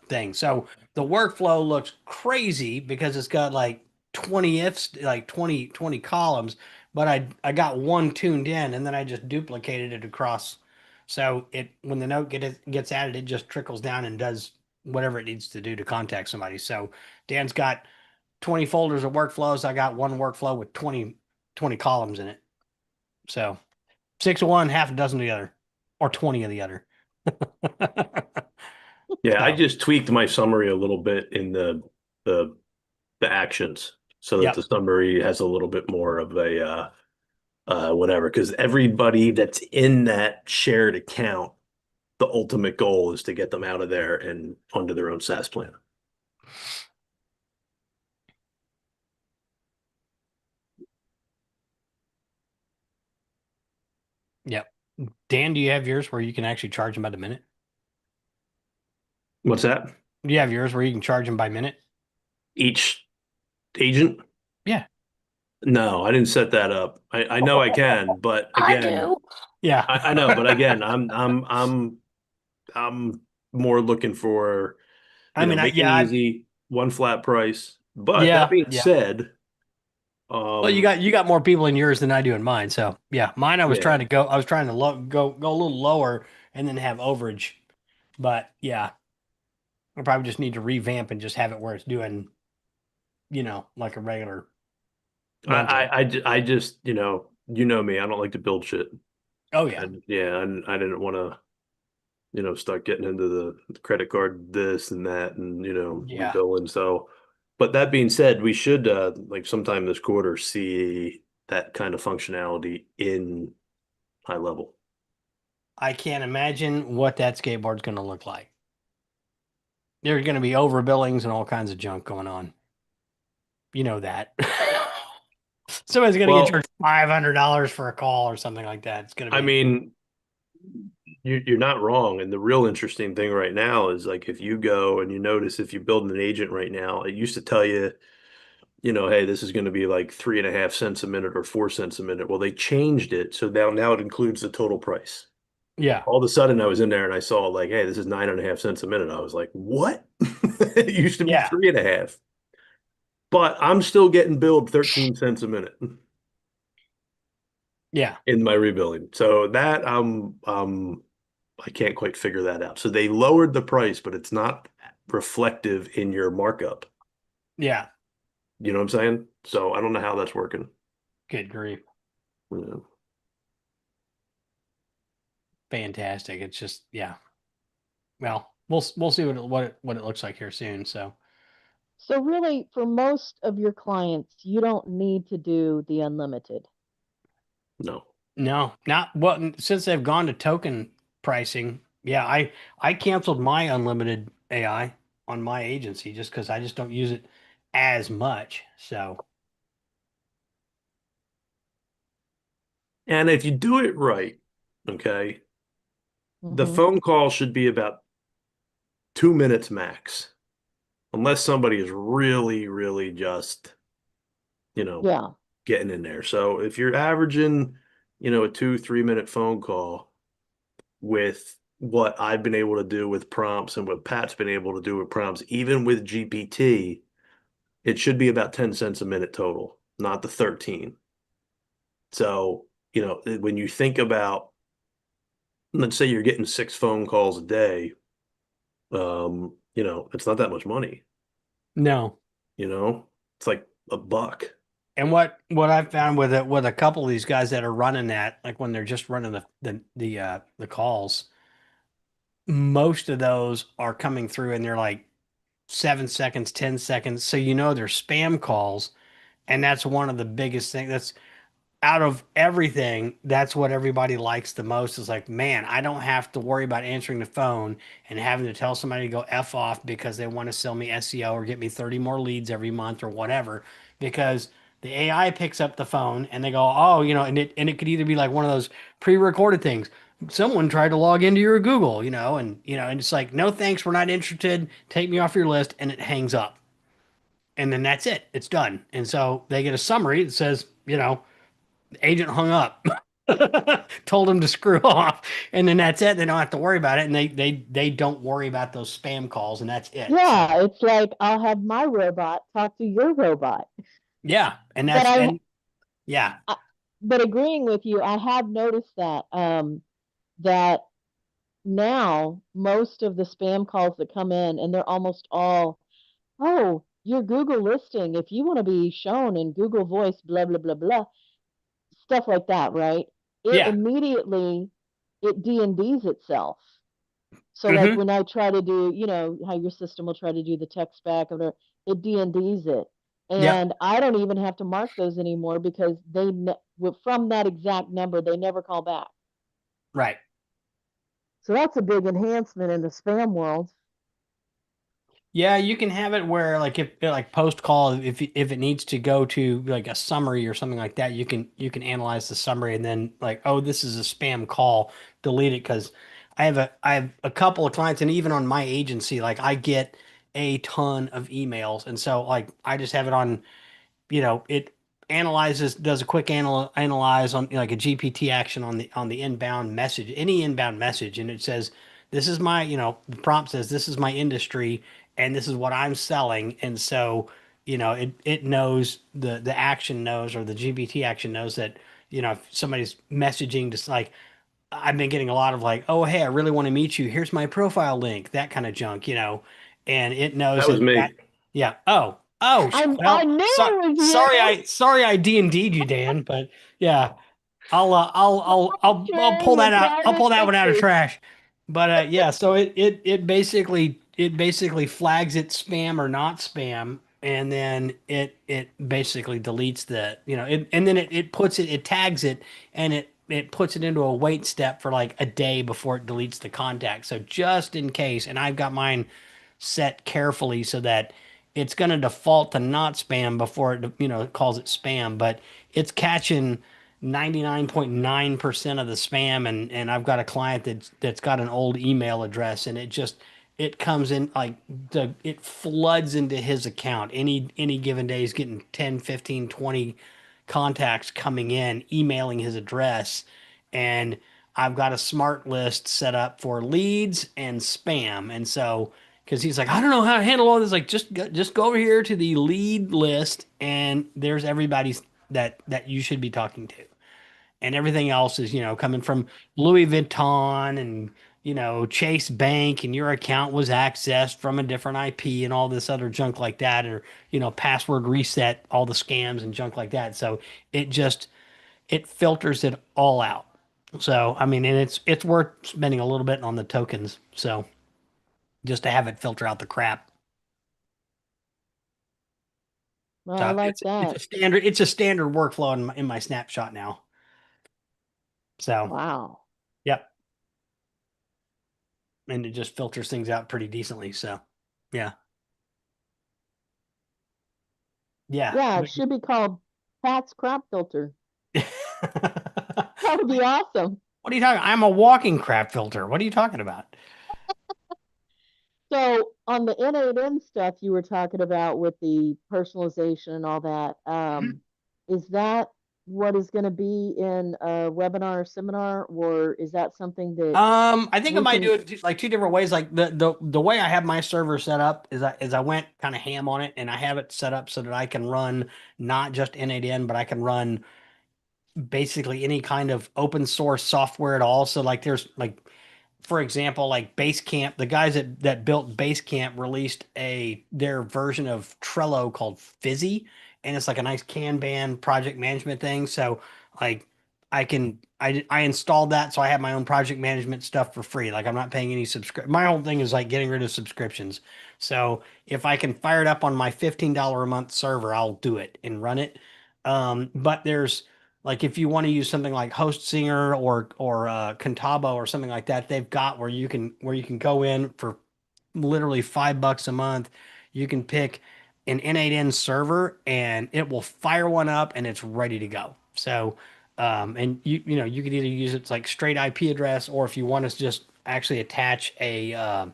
thing. So the workflow looks crazy because it's got like 20 ifs, like 20 columns, but I got one tuned in and then I just duplicated it across. So it when the note gets added, it just trickles down and does whatever it needs to do to contact somebody. So Dan's got 20 folders of workflows. I got one workflow with 20 columns in it. So 6 of one, half a dozen of the other, or 20 of the other. Yeah, I So, just tweaked my summary a little bit in the the actions so that yep. the summary has a little bit more of a whatever, because everybody that's in that shared account, the ultimate goal is to get them out of there and onto their own SaaS plan. Yep. Dan, do you have yours where you can actually charge them by the minute? What's that? Do you have yours where you can charge them by minute? Each agent? Yeah. No, I didn't set that up. I know I can, but again, Yeah. I know, but again, I'm more looking for, I mean, make it easy, one flat price. But that yeah, being yeah. said, Well, you got more people in yours than I do in mine. So yeah, mine I was yeah. trying to go a little lower and then have overage. But yeah, I probably just need to revamp and just have it where it's doing, like a regular rental. I just, you know me, I don't like to build shit. Oh yeah. And yeah, and I didn't want to, start getting into the credit card this and that and, Yeah. rebilling. So, but that being said, we should like sometime this quarter see that kind of functionality in HighLevel. I can't imagine what that skateboard's going to look like. There's going to be overbillings and all kinds of junk going on. You know that. Somebody's going to get Well, charged $500 for a call or something like that. It's going to I be. mean, you're not wrong. And the real interesting thing right now is like if you go and you notice if you build an agent right now, it used to tell you, hey, this is going to be like 3.5 cents a minute or 4 cents a minute. Well, they changed it. So now it includes the total price. Yeah. All of a sudden I was in there and I saw like, hey, this is 9.5 cents a minute. I was like, what? It used to be Yeah. 3.5. But I'm still getting billed 13 cents a minute Yeah. in my rebilling. So that I can't quite figure that out. So they lowered the price, but it's not reflective in your markup. Yeah. You know what I'm saying? So I don't know how that's working. Good grief. Yeah. Fantastic. It's just, yeah. Well, we'll see what it looks like here soon. So So really, for most of your clients, you don't need to do the unlimited. No. no, not well, since they've gone to token pricing. Yeah, I canceled my unlimited AI on my agency just because I just don't use it as much. So And if you do it right, okay, the Mhm. phone call should be about 2 minutes max, unless somebody is really, really just, you know, Yeah. getting in there. So if you're averaging, a 2, 3 minute phone call with what I've been able to do with prompts and what Pat's been able to do with prompts, even with GPT, it should be about 10 cents a minute total, not the 13. So, when you think about, let's say you're getting 6 phone calls a day, it's not that much money, no. you know? It's like $1. And what I've found with it with a couple of these guys that are running that, like when they're just running the calls, most of those are coming through and they're like 7 seconds, 10 seconds. So you know they're spam calls. And that's one of the biggest things. That's out of everything, that's what everybody likes the most is like, man, I don't have to worry about answering the phone and having to tell somebody to go F off because they want to sell me SEO or get me 30 more leads every month or whatever. Because the AI picks up the phone and they go, oh, and it could either be like one of those pre-recorded things. Someone tried to log into your Google, and it's like, no thanks, we're not interested. Take me off your list, and it hangs up. And then that's it. It's done. And so they get a summary that says, agent hung up, told him to screw off, and then that's it. They don't have to worry about it, and they don't worry about those spam calls, and that's it. So, Yeah, it's like I'll have my robot talk to your robot. yeah, and But yeah, but agreeing with you, I have noticed that now most of the spam calls that come in, and they're almost all, oh, your Google listing, if you want to be shown in Google Voice, blah blah blah blah, stuff like that, right? It yeah, immediately it D&Ds itself. So like hmm when I try to do, how your system will try to do the text back or it D&Ds it. yep, And I don't even have to mark those anymore because from that exact number, they never call back. right. So that's a big enhancement in the spam world. Yeah, you can have it where like if like post call if it needs to go to like a summary or something like that, you can analyze the summary and then like, oh, this is a spam call, delete it because I have a couple of clients and even on my agency, like I get a ton of emails and so like I just have it on it does a quick analyze on like a GPT action on the inbound message, any inbound message, and it says, this is my, the prompt says, this is my industry and this is what I'm selling. And so, it knows the action knows or the GPT action knows that, if somebody's messaging just like I've been getting a lot of like, oh, hey, I really want to meet you. Here's my profile link, that kind of junk, and it knows That was that, me. yeah. Oh, I well, knew so, it was sorry, you. I D&D'd you, Dan, but yeah, I'll Trash, pull the that out. I'll private pull that one out of pictures. trash. But yeah, so it basically flags it spam or not spam, and then it basically deletes and then it tags it and it puts it into a wait step for like a day before it deletes the contact. So just in case, and I've got mine set carefully so that it's going to default to not spam before it calls it spam, but it's catching 99.9% of the spam and I've got a client that's got an old email address and it comes in like it floods into his account any given day he's getting 10, 15, 20 contacts coming in emailing his address and I've got a smart list set up for leads and spam and so because he's like, I don't know how to handle all this. Like, just go over here to the lead list, and there's everybody that you should be talking to, and everything else is coming from Louis Vuitton and Chase Bank, and your account was accessed from a different IP and all this other junk like that, or password reset, all the scams and junk like that. So it filters it all out. So I mean, and it's worth spending a little bit on the tokens. So just to have it filter out the crap. Well, I So like it's that. a standard workflow in my snapshot now. So Wow. yep, and it just filters things out pretty decently. So yeah, yeah. Yeah, it should be called Pat's crop filter. That would be awesome. What are you talking? I'm a walking crap filter. What are you talking about? So on the N8N stuff you were talking about with the personalization and all that, is that what is going to be in a webinar or seminar, or is that something that I think I we might do can? it like two different ways. Like the way I have my server set up is I went kind of ham on it, and I have it set up so that I can run not just N8N, but I can run basically any kind of open source software at all. So like there's like for example, like Basecamp, the guys that built Basecamp released their version of Trello called Fizzy, and it's like a nice Kanban project management thing. So like I installed that, so I have my own project management stuff for free. Like I'm not paying any subscription. My whole thing is like getting rid of subscriptions. So if I can fire it up on my $15 a month server, I'll do it and run it. But there's like if you want to use something like HostSinger or Contabo or something like that, they've got where you can go in for literally $5 a month. You can pick an N8N server and it will fire one up and it's ready to go. So and you know you could either use it like straight IP address, or if you want to just actually attach a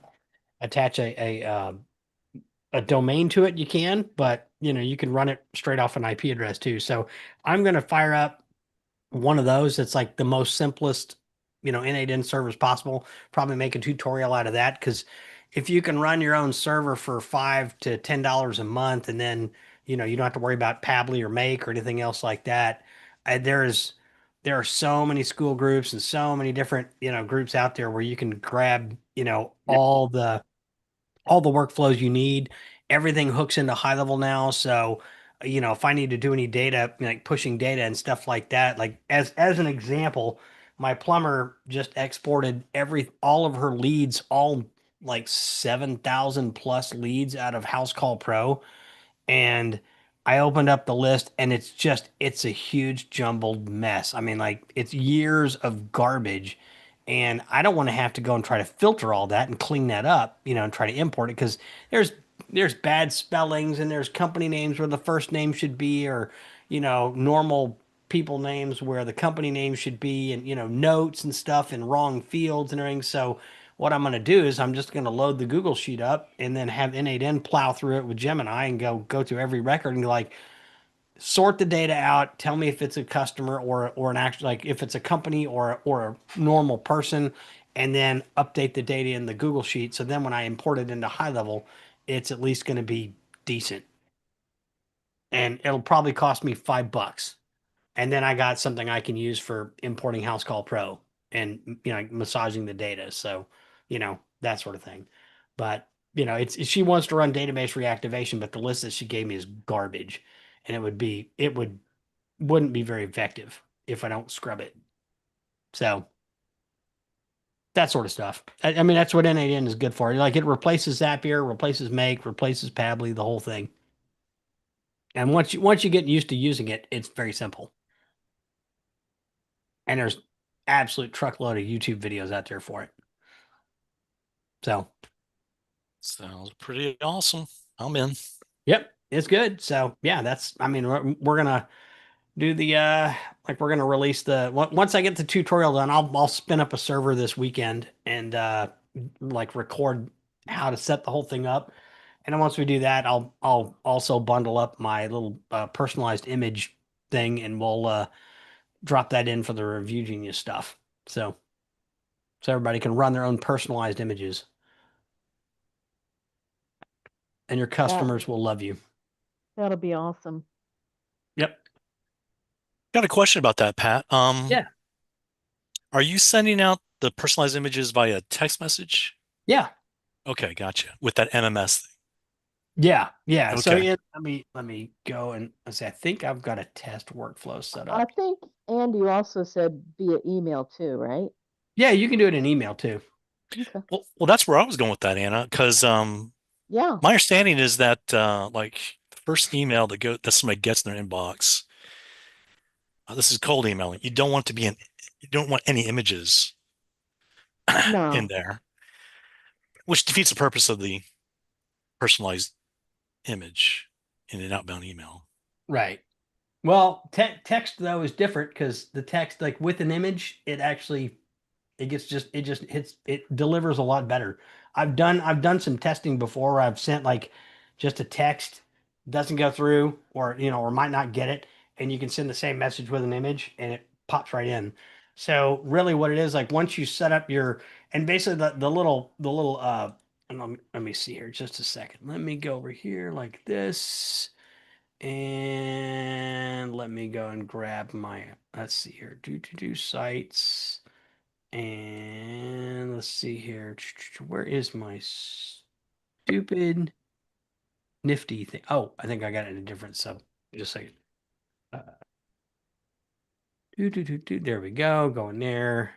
domain to it, you can. But you know you can run it straight off an IP address too. So I'm going to fire up one of those that's like the most simplest, N8N servers possible. Probably make a tutorial out of that, because if you can run your own server for $5 to $10 a month, and then you don't have to worry about Pabbly or Make or anything else like that. There are so many school groups and so many different groups out there where you can grab all the workflows you need. Everything hooks into HighLevel now. So, if I need to do any data, like pushing data and stuff like that, like as an example, my plumber just exported all of her leads, all like 7,000 plus leads out of House Call Pro, and I opened up the list and it's a huge jumbled mess. I mean, like it's years of garbage, and I don't want to have to go and try to filter all that and clean that up, and try to import it, because there's bad spellings and there's company names where the first name should be, or normal people names where the company name should be, and notes and stuff in wrong fields and everything. So what I'm going to do is I'm just going to load the Google Sheet up and then have N8N plow through it with Gemini and go through every record and be like, sort the data out, tell me if it's a customer or an actual, like if it's a company or a normal person, and then update the data in the Google Sheet. So then when I import it into HighLevel, it's at least going to be decent. And it'll probably cost me $5. And then I got something I can use for importing House Call Pro and massaging the data. So, that sort of thing. But she wants to run database reactivation, but the list that she gave me is garbage, and wouldn't be very effective if I don't scrub it. So that sort of stuff. I mean, that's what N8N is good for. Like it replaces Zapier, replaces Make, replaces Pabbly, the whole thing. And once you get used to using it, it's very simple. And there's absolute truckload of YouTube videos out there for it. So Sounds pretty awesome. I'm in. yep, it's good. So yeah, I mean, we're gonna do the we're gonna release once I get the tutorial done, I'll spin up a server this weekend and like record how to set the whole thing up. And then once we do that, I'll also bundle up my little personalized image thing, and we'll drop that in for the Review Genius stuff. So everybody can run their own personalized images, and your customers will love you. That'll be awesome. Yep. Got a question about that, Pat. Yeah. Are you sending out the personalized images via text message? Yeah. Okay, gotcha. With that MMS thing. Yeah. Yeah. So Okay. let me go and let's see. I think I've got a test workflow set I up. think Andy also said via email too, right? Yeah, you can do it in email too. Okay. Well, that's where I was going with that, Anna, because Yeah. my understanding is that like the first email that somebody gets in their inbox, this is cold emailing. You don't want any images No. in there, which defeats the purpose of the personalized image in an outbound email. Right. Well, text though is different, because the text, like with an image, it delivers a lot better. I've done some testing before where I've sent like just a text, doesn't go through, or might not get it, and you can send the same message with an image and it pops right in. So really what it is, like once you set up and basically the little and let me see here just a second. Let me go over here like this. And let me go and grab my, let's see here, do sites. And let's see here. Where is my stupid nifty thing? Oh, I think I got it in a different sub. Just a second. There we go. Going there.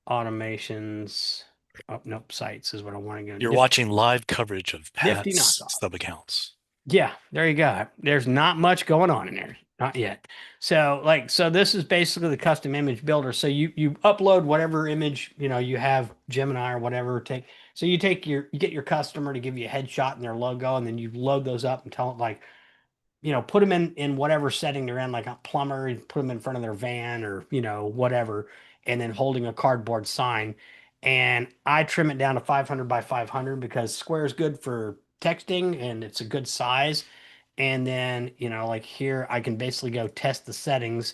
Automations. Oh, nope. Sites is what I want to go. You're watching live coverage of Nifty Pat's knockoff. sub accounts. Yeah, there you go. There's not much going on in there. Not yet. So this is basically the custom image builder. So you upload whatever image, you have Gemini or whatever. You get your customer to give you a headshot and their logo, and then you load those up and tell it like, put them in whatever setting they're in, like a plumber, and put them in front of their van or, whatever, and then holding a cardboard sign. And I trim it down to 500 by 500 because square is good for texting and it's a good size. And then, like here, I can basically go test the settings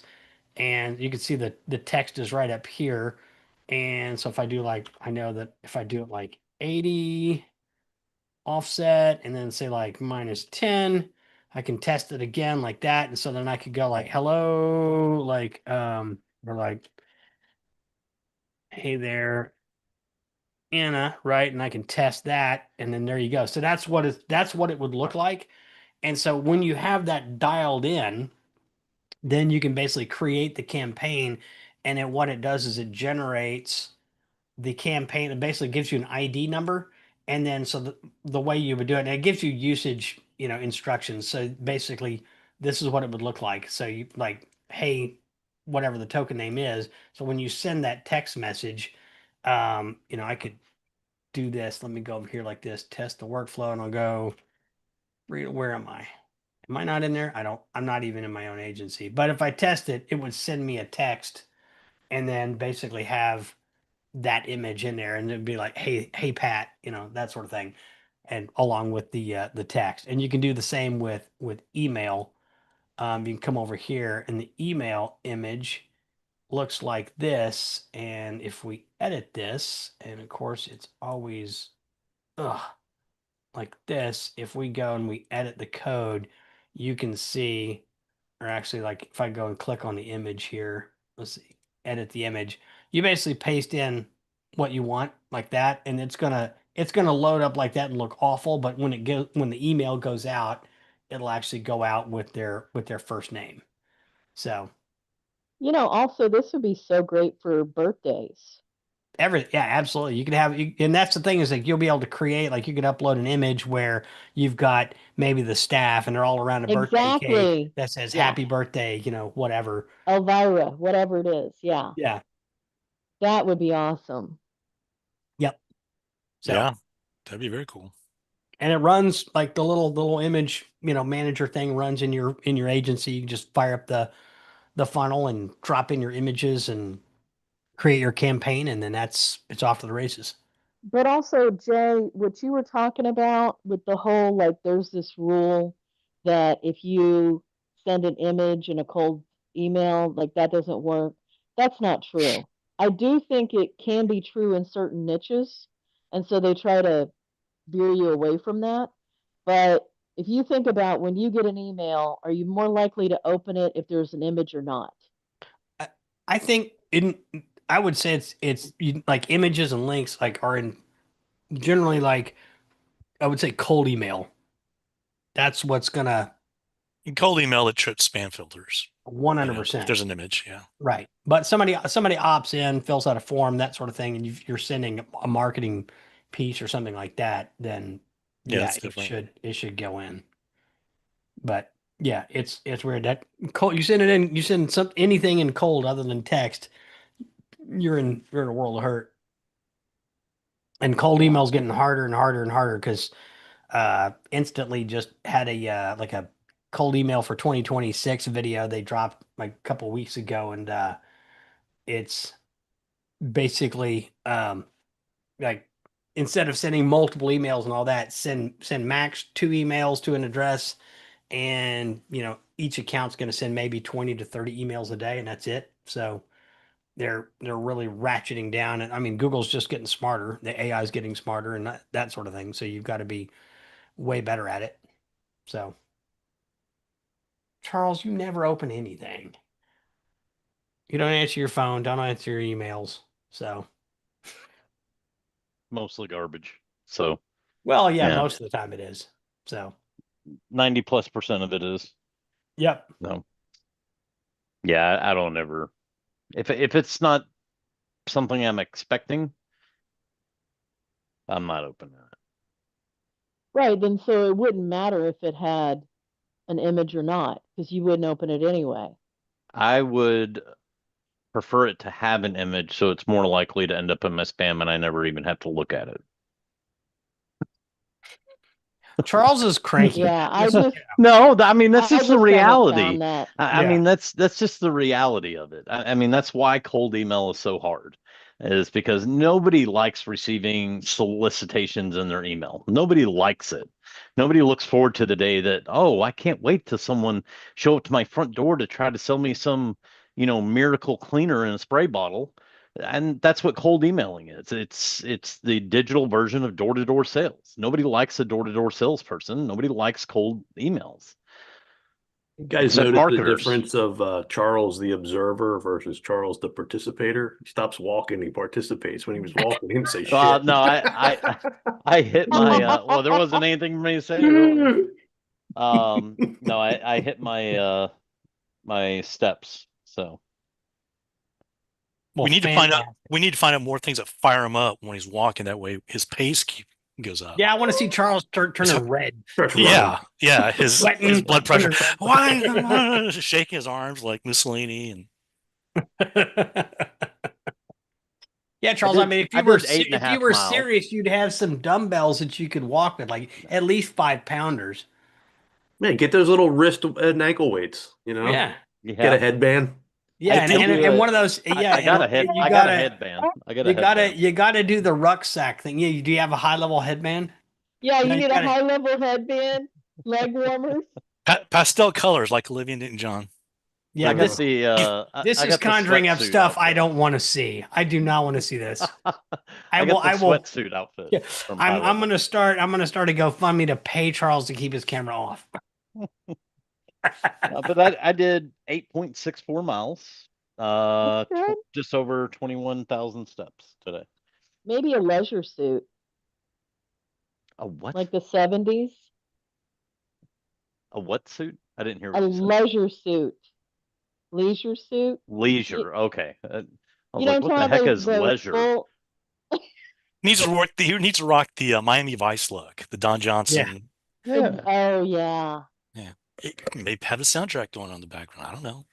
and you can see the text is right up here. And so if I do I know that if I do it like 80 offset and then say like -10, I can test it again like that. And so then I could go like, hello, or like, hey there, Anna, right? And I can test that. And then there you go. So that's what it would look like. And so when you have that dialed in, then you can basically create the campaign. And what it does is it generates the campaign. It basically gives you an ID number. And then so the way you would do it, and it gives you usage, instructions. So basically, this is what it would look like. So you like, hey, whatever the token name is. So when you send that text message, I could do this. Let me go over here like this, test the workflow, and I'll go, where am I? Am I not in there? I'm not even in my own agency. But if I test it, it would send me a text and then basically have that image in there and it'd be like, hey Pat, that sort of thing. And along with the text. And you can do the same with email. You can come over here and the email image looks like this. And if we edit this, and of course it's always ugh, like this, if we go and we edit the code, you can see, or actually like if I go and click on the image here, let's see, edit the image, you basically paste in what you want like that, and it's gonna load up like that and look awful, but when the email goes out, it'll actually go out with their first name. So Also, this would be so great for birthdays. yeah, absolutely. You can and that's the thing is like you'll be able to create, like you could upload an image where you've got maybe the staff and they're all around a birthday cake Exactly. that says Yeah. happy birthday, whatever. Elvira, whatever it is. Yeah. Yeah. That would be awesome. Yep. So, Yeah, that'd be very cool. and it runs like the little image, manager thing runs in your agency. You just fire up the funnel and drop in your images and create your campaign, and then it's off to the races. But also, Jay, what you were talking about with the whole like, there's this rule that if you send an image in a cold email, like that doesn't work. That's not true. I do think it can be true in certain niches. And so they try to veer you away from that. But if you think about when you get an email, are you more likely to open it if there's an image or not? I think I would say like images and links like are in generally like I would say cold email. That's what's gonna In cold email, it trips spam filters. one You hundred know, if percent there's an image, yeah. right. But somebody opts in, fills out a form, that sort of thing, and you're sending a marketing piece or something like that, then Yeah, yeah, it's different. it should go in. But yeah, it's weird that cold. You send it in, you send anything in cold other than text, you're in a world of hurt. And cold Yeah. email's getting harder and harder and harder because instantly just had like a cold email for 2026 video they dropped like a couple weeks ago, and it's basically like instead of sending multiple emails and all that, send max 2 emails to an address, and each account's going to send maybe 20 to 30 emails a day, and that's it. So they're really ratcheting down, and I mean Google's just getting smarter, the AI is getting smarter, and that sort of thing. So you've got to be way better at it. So Charles, you never open anything. You don't answer your phone, don't answer your emails. So, Mostly garbage. So well, yeah, Yeah. most of the time it is. So, 90+% of it is. yep. No. Yeah, I don't ever. If it's not something I'm expecting, I'm not open to it. Right, then so it wouldn't matter if it had an image or not, because you wouldn't open it anyway. I would prefer it to have an image, so it's more likely to end up in my spam, and I never even have to look at it. Charles is cranky. Yeah, I just No, I mean that's I just the just haven't reality. found that. I Yeah. mean that's just the reality of it. I mean that's why cold email is so hard, is because nobody likes receiving solicitations in their email. Nobody likes it. Nobody looks forward to the day that, oh, I can't wait till someone show up to my front door to try to sell me some, miracle cleaner in a spray bottle. And that's what cold emailing is. It's the digital version of door-to-door sales. Nobody likes a door-to-door salesperson. Nobody likes cold emails. You guys Except notice the marketers. difference of Charles the observer versus Charles the participator? He stops walking, he participates. When he was walking, he didn't say shit. No, I hit my well, there wasn't anything for me to say earlier. No, I hit my my steps. So Well, we need to find out. fantastic. We need to find out more things that fire him up when he's walking. That way, his pace goes up. Yeah, I want to see Charles turning red. Starts running. Yeah. His Sweating. blood pressure. Why shaking his arms like Mussolini and Yeah, Charles. I mean, if you I were did 8.5 if you were miles. serious, you'd have some dumbbells that you could walk with, like at least 5-pounders. Man, get those little wrist and ankle weights, Yeah, Get a headband. yeah, I and, did and, do and it. one of those. Yeah, I got a and head. You I got a headband. I got a headband. you gotta do the rucksack thing. Yeah, do you have a high-level headband? Yeah, No, you you need a gotta- high-level headband, leg warmers. pastel colors like Olivia Newton-John. Yeah, I this I is got the conjuring up sweatsuit stuff I outfit. don't want to see. I do not want to see this. I got the I will. sweatsuit outfit. Yeah, from I'm HighLevel. gonna start a GoFundMe to pay Charles to keep his camera off. But I did 8.64 miles. Good. Just over 21,000 steps today. Maybe a leisure suit, A what? like the 70s. A what suit? I didn't hear A what you said. leisure suit. Leisure suit. Leisure. Okay. I was You know like, what what I'm the heck talking is about? leisure? Full, He needs to rock the Miami Vice look, the Don Johnson. Yeah. oh yeah. Maybe have the soundtrack going on in the background. I don't know.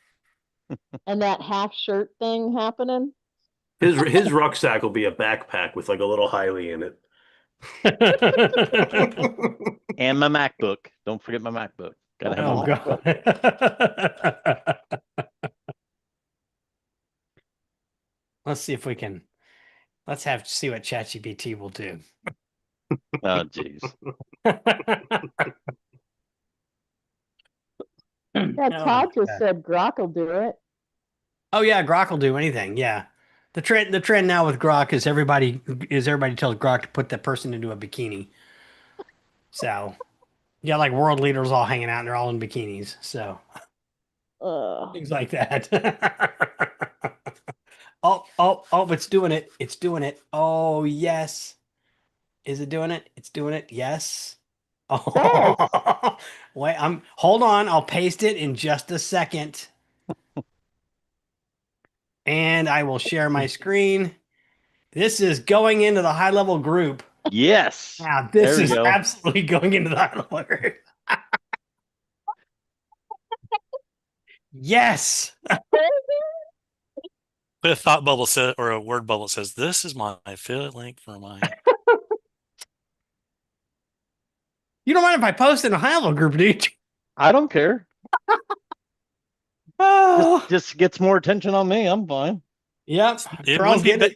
And that half shirt thing happening. His rucksack will be a backpack with like a little Hiley in it. And my MacBook. Don't forget my MacBook. Gotta have Oh my MacBook. God. Let's see if we can. Let's see what ChatGPT will do. Oh, jeez. Yeah, Todd just said Grok will do it. Oh yeah, Grok will do anything. Yeah, the trend now with Grok is everybody tells Grok to put that person into a bikini. So, yeah, like world leaders all hanging out and they're all in bikinis. So things like that. Oh! It's doing it. It's doing it. Oh yes. Is it doing it? It's doing it. Yes. Oh, wait. Hold on. I'll paste it in just a second. And I will share my screen. This is going into the HighLevel group. Yes. Now, this There we is go. absolutely going into the HighLevel group. Yes. But a thought bubble says, or a word bubble says, "This is my affiliate link for my." You don't mind if I post in a HighLevel group, do you? I don't care. Oh, Just gets more attention on me. I'm fine. yep.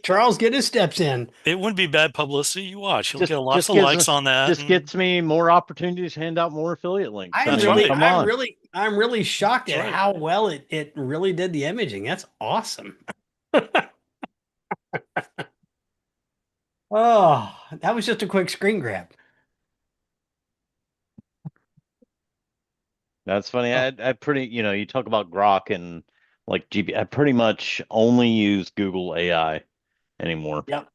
Charles get his steps in. It wouldn't be bad publicity. You watch, he'll get lots of gives likes on that. Just gets me more opportunities to hand out more affiliate links. I'm Come really shocked at right. how well it really did the imaging. That's awesome. Oh, that was just a quick screen grab. That's funny. I pretty, you talk about Grok and like GB. I pretty much only use Google AI, anymore. Yep.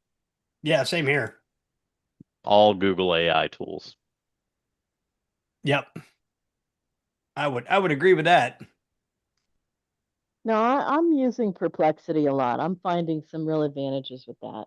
Yeah, same here. All Google AI tools. Yep. I would agree with that. No, I'm using Perplexity a lot. I'm finding some real advantages with that.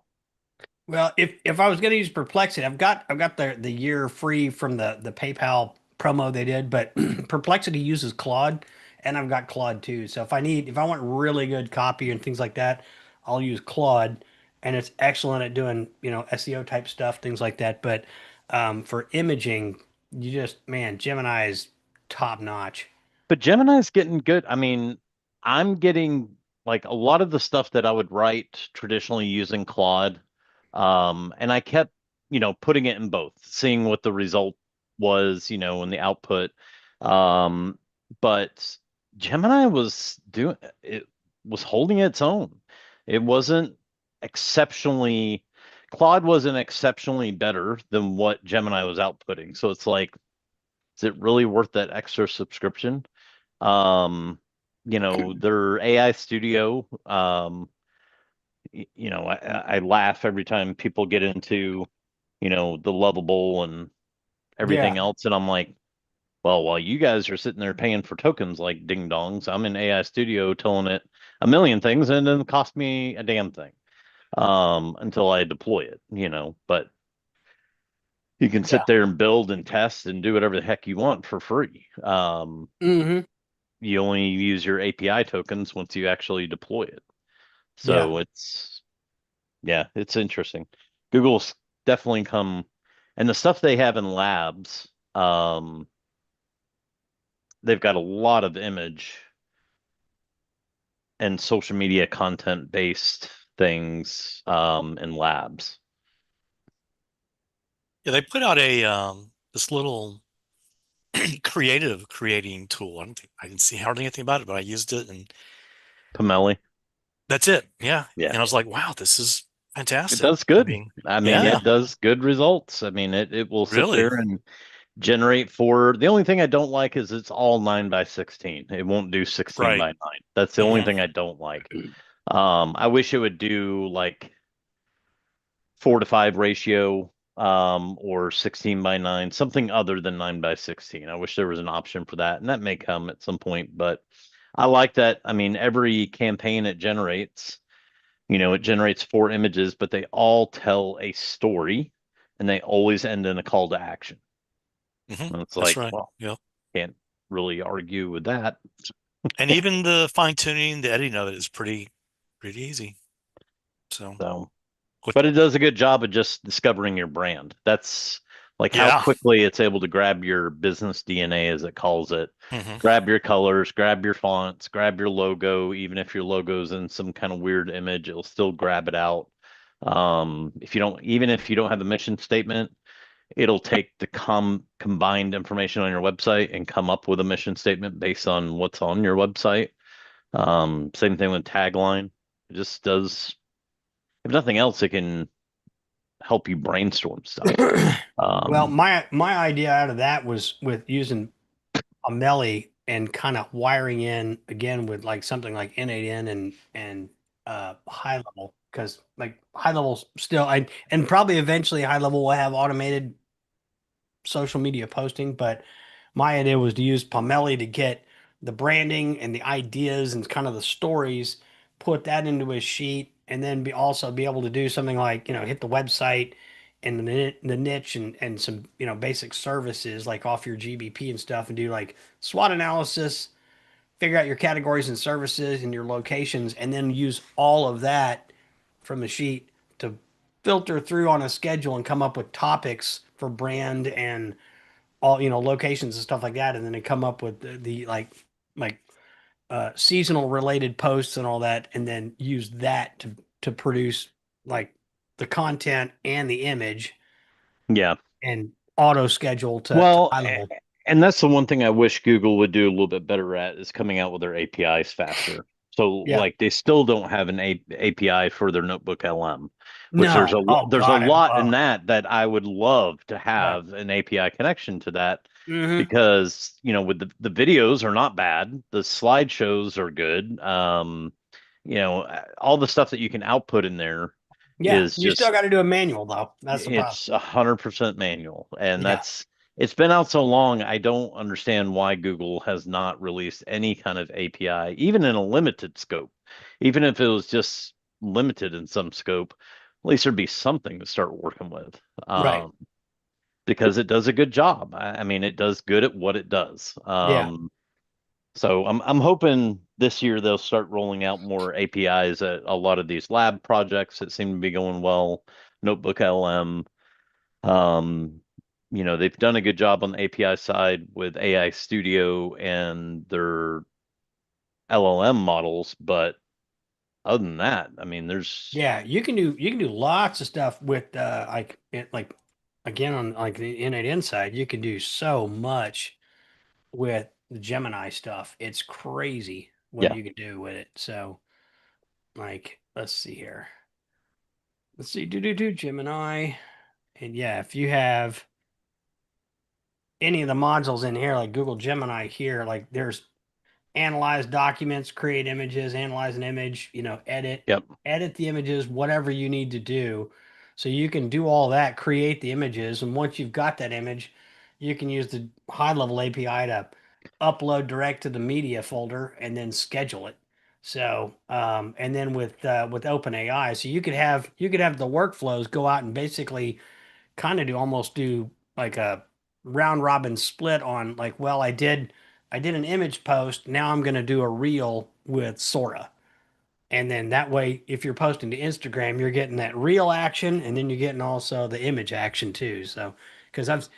Well, if I was going to use Perplexity, I've got the year free from the PayPal promo they did, but Perplexity uses Claude, and I've got Claude too. So if I want really good copy and things like that, I'll use Claude, and it's excellent at doing SEO type stuff, things like that. But for imaging, man, Gemini is top notch. But Gemini's getting good. I mean, I'm getting like a lot of the stuff that I would write traditionally using Claude. And I kept, putting it in both, seeing what the result was, and the output. Um, but Gemini was holding its own. It wasn't exceptionally, Claude wasn't exceptionally better than what Gemini was outputting. So it's like, is it really worth that extra subscription? Their AI studio, I laugh every time people get into, the Lovable and Yeah, everything else. And I'm like, well, while you guys are sitting there paying for tokens like ding dongs, I'm in AI studio telling it a million things and it doesn't cost me a damn thing. Until I deploy it, but you can yeah. sit there and build and test and do whatever the heck you want for free. Hmm. You only use your API tokens once you actually deploy it. Yeah. So it's interesting. Google's definitely come, and the stuff they have in labs, they've got a lot of image and social media content based things in labs. Yeah, they put out a this little creative creating tool. I didn't see hardly anything about it, but I used it and Pomeli, that's it. Yeah. yeah, And I was like, wow, this is it fantastic. does I good. mean, I mean, yeah, it does good results. I mean, it will sit there really. and generate for the only thing I don't like is it's all 9 by 16. It won't do 16 Right. by 9. That's the only Hmm. thing I don't like. I wish it would do like 4:5 ratio, or 16 by 9, something other than 9 by 16. I wish there was an option for that, and that may come at some point, but I like that. I mean, every campaign it generates 4 images, but they all tell a story and they always end in a call to action. Hmm. And it's That's like, right. well, Yeah. can't really argue with that. And even the fine tuning, the editing of it is pretty easy. So, So, with, but it does a good job of just discovering your brand. That's like how yeah. quickly it's able to grab your business DNA, as it calls it. Hmm. Grab your colors, grab your fonts, grab your logo. Even if your logo's in some kind of weird image, it'll still grab it out. Even if you don't have a mission statement, it'll take the combined information on your website and come up with a mission statement based on what's on your website. Same thing with tagline. It just does, if nothing else, it can help you brainstorm stuff. Well, Um, my idea out of that was with using a Melly and kind of wiring in again with like something like N8N and HighLevel, because like HighLevel still and probably eventually HighLevel will have automated social media posting, but my idea was to use Pomeli to get the branding and the ideas and kind of the stories, put that into a sheet, and then also be able to do something like, hit the website and the niche and some, basic services like off your GBP and stuff and do like SWOT analysis, figure out your categories and services and your locations, and then use all of that from the sheet to filter through on a schedule and come up with topics for brand and all locations and stuff like that, and then they come up with the like seasonal related posts and all that, and then use that to produce like the content and the image yeah. and auto schedule to Well, high level. and that's the one thing I wish Google would do a little bit better at is coming out with their APIs faster. So Yeah. like they still don't have an API for their Notebook LM, which No. Oh there's a God. lot in that I would love to Right. have an API connection to that Hmm. because with the videos are not bad, the slideshows are good. All the stuff that you can output in there Yeah, is you still just got to do a manual though. That's the problem. it's 100% manual, and Yeah. it's been out so long. I don't understand why Google has not released any kind of API, even in a limited scope. Even if it was just limited in some scope, at least there'd be something to start working with. Right. Because it does a good job. I mean, it does good at what it does. Yeah. So I'm hoping this year they'll start rolling out more APIs at a lot of these lab projects that seem to be going well. Notebook LM. Um, they've done a good job on the API side with AI Studio and their LLM models, but other than that, I mean, there's Yeah, you can do lots of stuff with like again on like the innate inside, you can do so much with the Gemini stuff. It's crazy what yeah, you can do with it. So like let's see here. Let's see, do Gemini. And yeah, if you have any of the modules in here, like Google Gemini here, like there's analyze documents, create images, analyze an image, yep. edit the images, whatever you need to do. So you can do all that, create the images, and once you've got that image, you can use the high level API to upload direct to the media folder and then schedule it. So, and then with OpenAI, so you could have the workflows go out and basically kind of do like a round robin split on like, well, I did an image post. Now I'm going to do a reel with Sora. And then that way, if you're posting to Instagram, you're getting that reel action and then you're getting also the image action too. So, because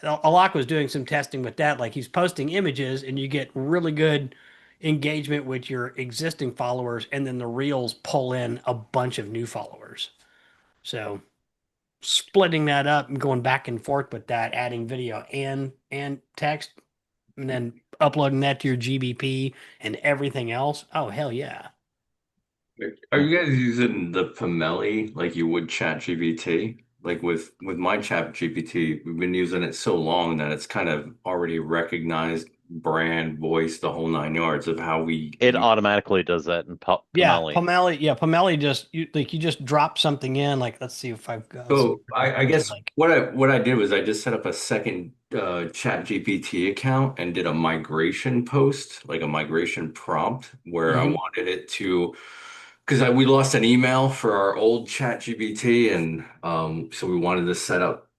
Alak was doing some testing with that. Like he's posting images and you get really good engagement with your existing followers. And then the reels pull in a bunch of new followers. So splitting that up and going back and forth with that, adding video and text, and then uploading that to your GBP and everything else. Oh hell yeah! Are you guys using the Pomeli like you would Chat GPT? Like with my Chat GPT, we've been using it so long that it's kind of already recognized brand, voice, the whole nine yards of how we It automatically does that in Yeah, Pomeli. Pomeli. Yeah, Pomeli you just drop something in. Like let's see if I've got. Let's see So if I there's guess like what I did was I just set up a second Chat GPT account and did a migration post, like a migration prompt where I Mhm. wanted it to because we lost an email for our old Chat GPT and so we wanted to set up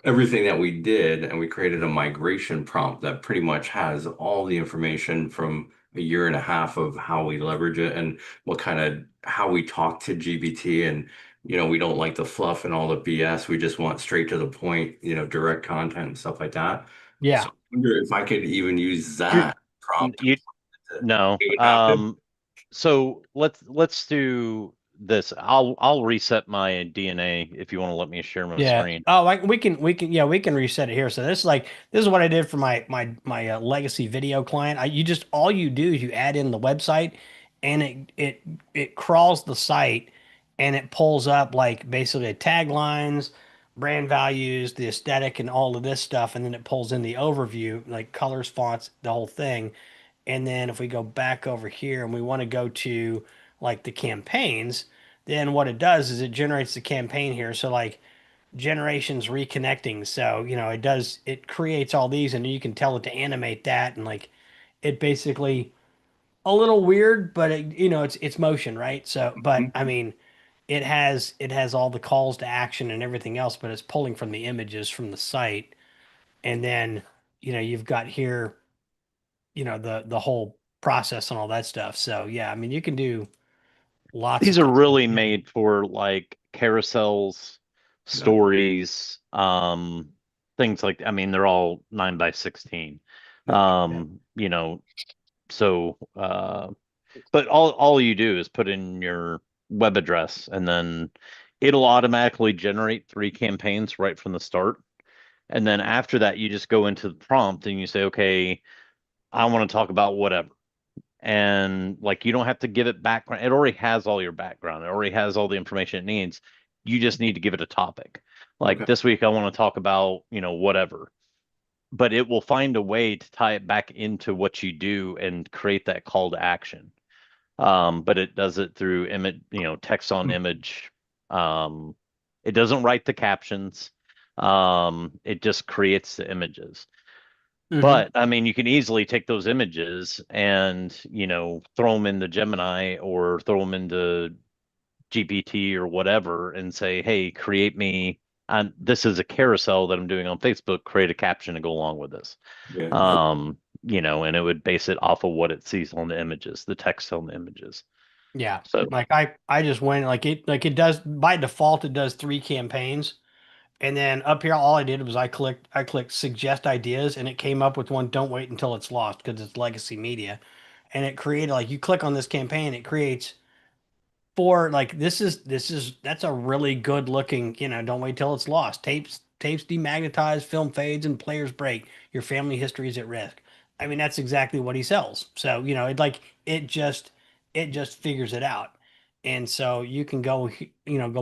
everything that we did and we created a migration prompt that pretty much has all the information from a year and a half of how we leverage it and what kind of how we talk to GPT and we don't like the fluff and all the BS. We just want straight to the point, direct content and stuff like that. So yeah, I wonder if I could even use You, that prompt you to no. make it happen. So let's do this. I'll reset my DNA if you want to let me share my yeah. screen. Oh, like we can reset it here. So this is what I did for my legacy video client. You just all you do is you add in the website, and it crawls the site, and it pulls up like basically taglines, brand values, the aesthetic, and all of this stuff, and then it pulls in the overview like colors, fonts, the whole thing. And then if we go back over here and we want to go to like the campaigns, then what it does is it generates the campaign here. So like generations reconnecting. So, it creates all these and you can tell it to animate that and like it basically a little weird, but it's motion, right? So, but I mean, it has all the calls to action and everything else, but it's pulling from the images from the site. And then, you've got here the whole process and all that stuff. So yeah, I mean you can do lots These of are cool really things. made for like carousels, Yeah. stories, things like I mean they're all 9 by 16. Yeah. Um, you know, so but all you do is put in your web address and then it'll automatically generate 3 campaigns right from the start. And then after that, you just go into the prompt and you say, okay, I want to talk about whatever. And like you don't have to give it background. It already has all your background. It already has all the information it needs. You just need to give it a topic. Like Okay. this week, I want to talk about, whatever. But it will find a way to tie it back into what you do and create that call to action. But it does it through image, text on image It doesn't write the captions. It just creates the images. Mhm. But I mean, you can easily take those images and, throw them into Gemini or throw them into GPT or whatever and say, hey, create me. And this is a carousel that I'm doing on Facebook. Create a caption to go along with this. Yeah. And it would base it off of what it sees on the images, the text on the images. Yeah. So Like I just went like it does by default, it does 3 campaigns. And then up here, all I did was I clicked suggest ideas, and it came up with one. Don't wait until it's lost because it's legacy media, and it created like you click on this campaign, it creates for like this is that's a really good looking, don't wait till it's lost. Tapes demagnetized, film fades, and players break. Your family history is at risk. I mean, that's exactly what he sells. So, it just figures it out. And so you can go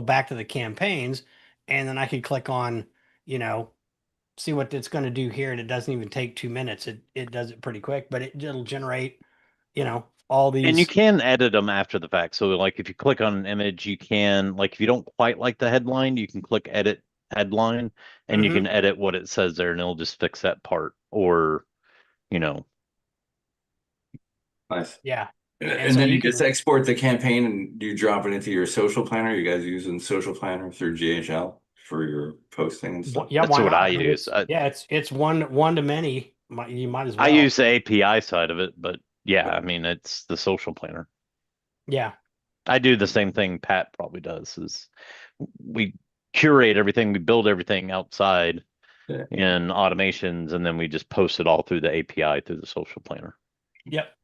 back to the campaigns, and then I could click on, you know, see what it's going to do here, and it doesn't even take 2 minutes. It does it pretty quick, but it'll generate, all and you these. can edit them after the fact. So like if you click on an image, you can like if you don't quite like the headline, you can click edit headline and you Mhm. can edit what it says there and it'll just fix that part. Or, you know, Nice. Yeah. And And so then you you just can, export the campaign and you drop it into your social planner. You guys using social planner through GHL for your posting and stuff? yeah, that's why what I not? I mean, use. it's one to many. You might as I well. use the API side of it, but yeah, I mean it's the social planner. Yeah. I do the same thing Pat probably does is we curate everything, we build everything outside Yeah. in automations, and then we just post it all through the API through the social planner. Yep.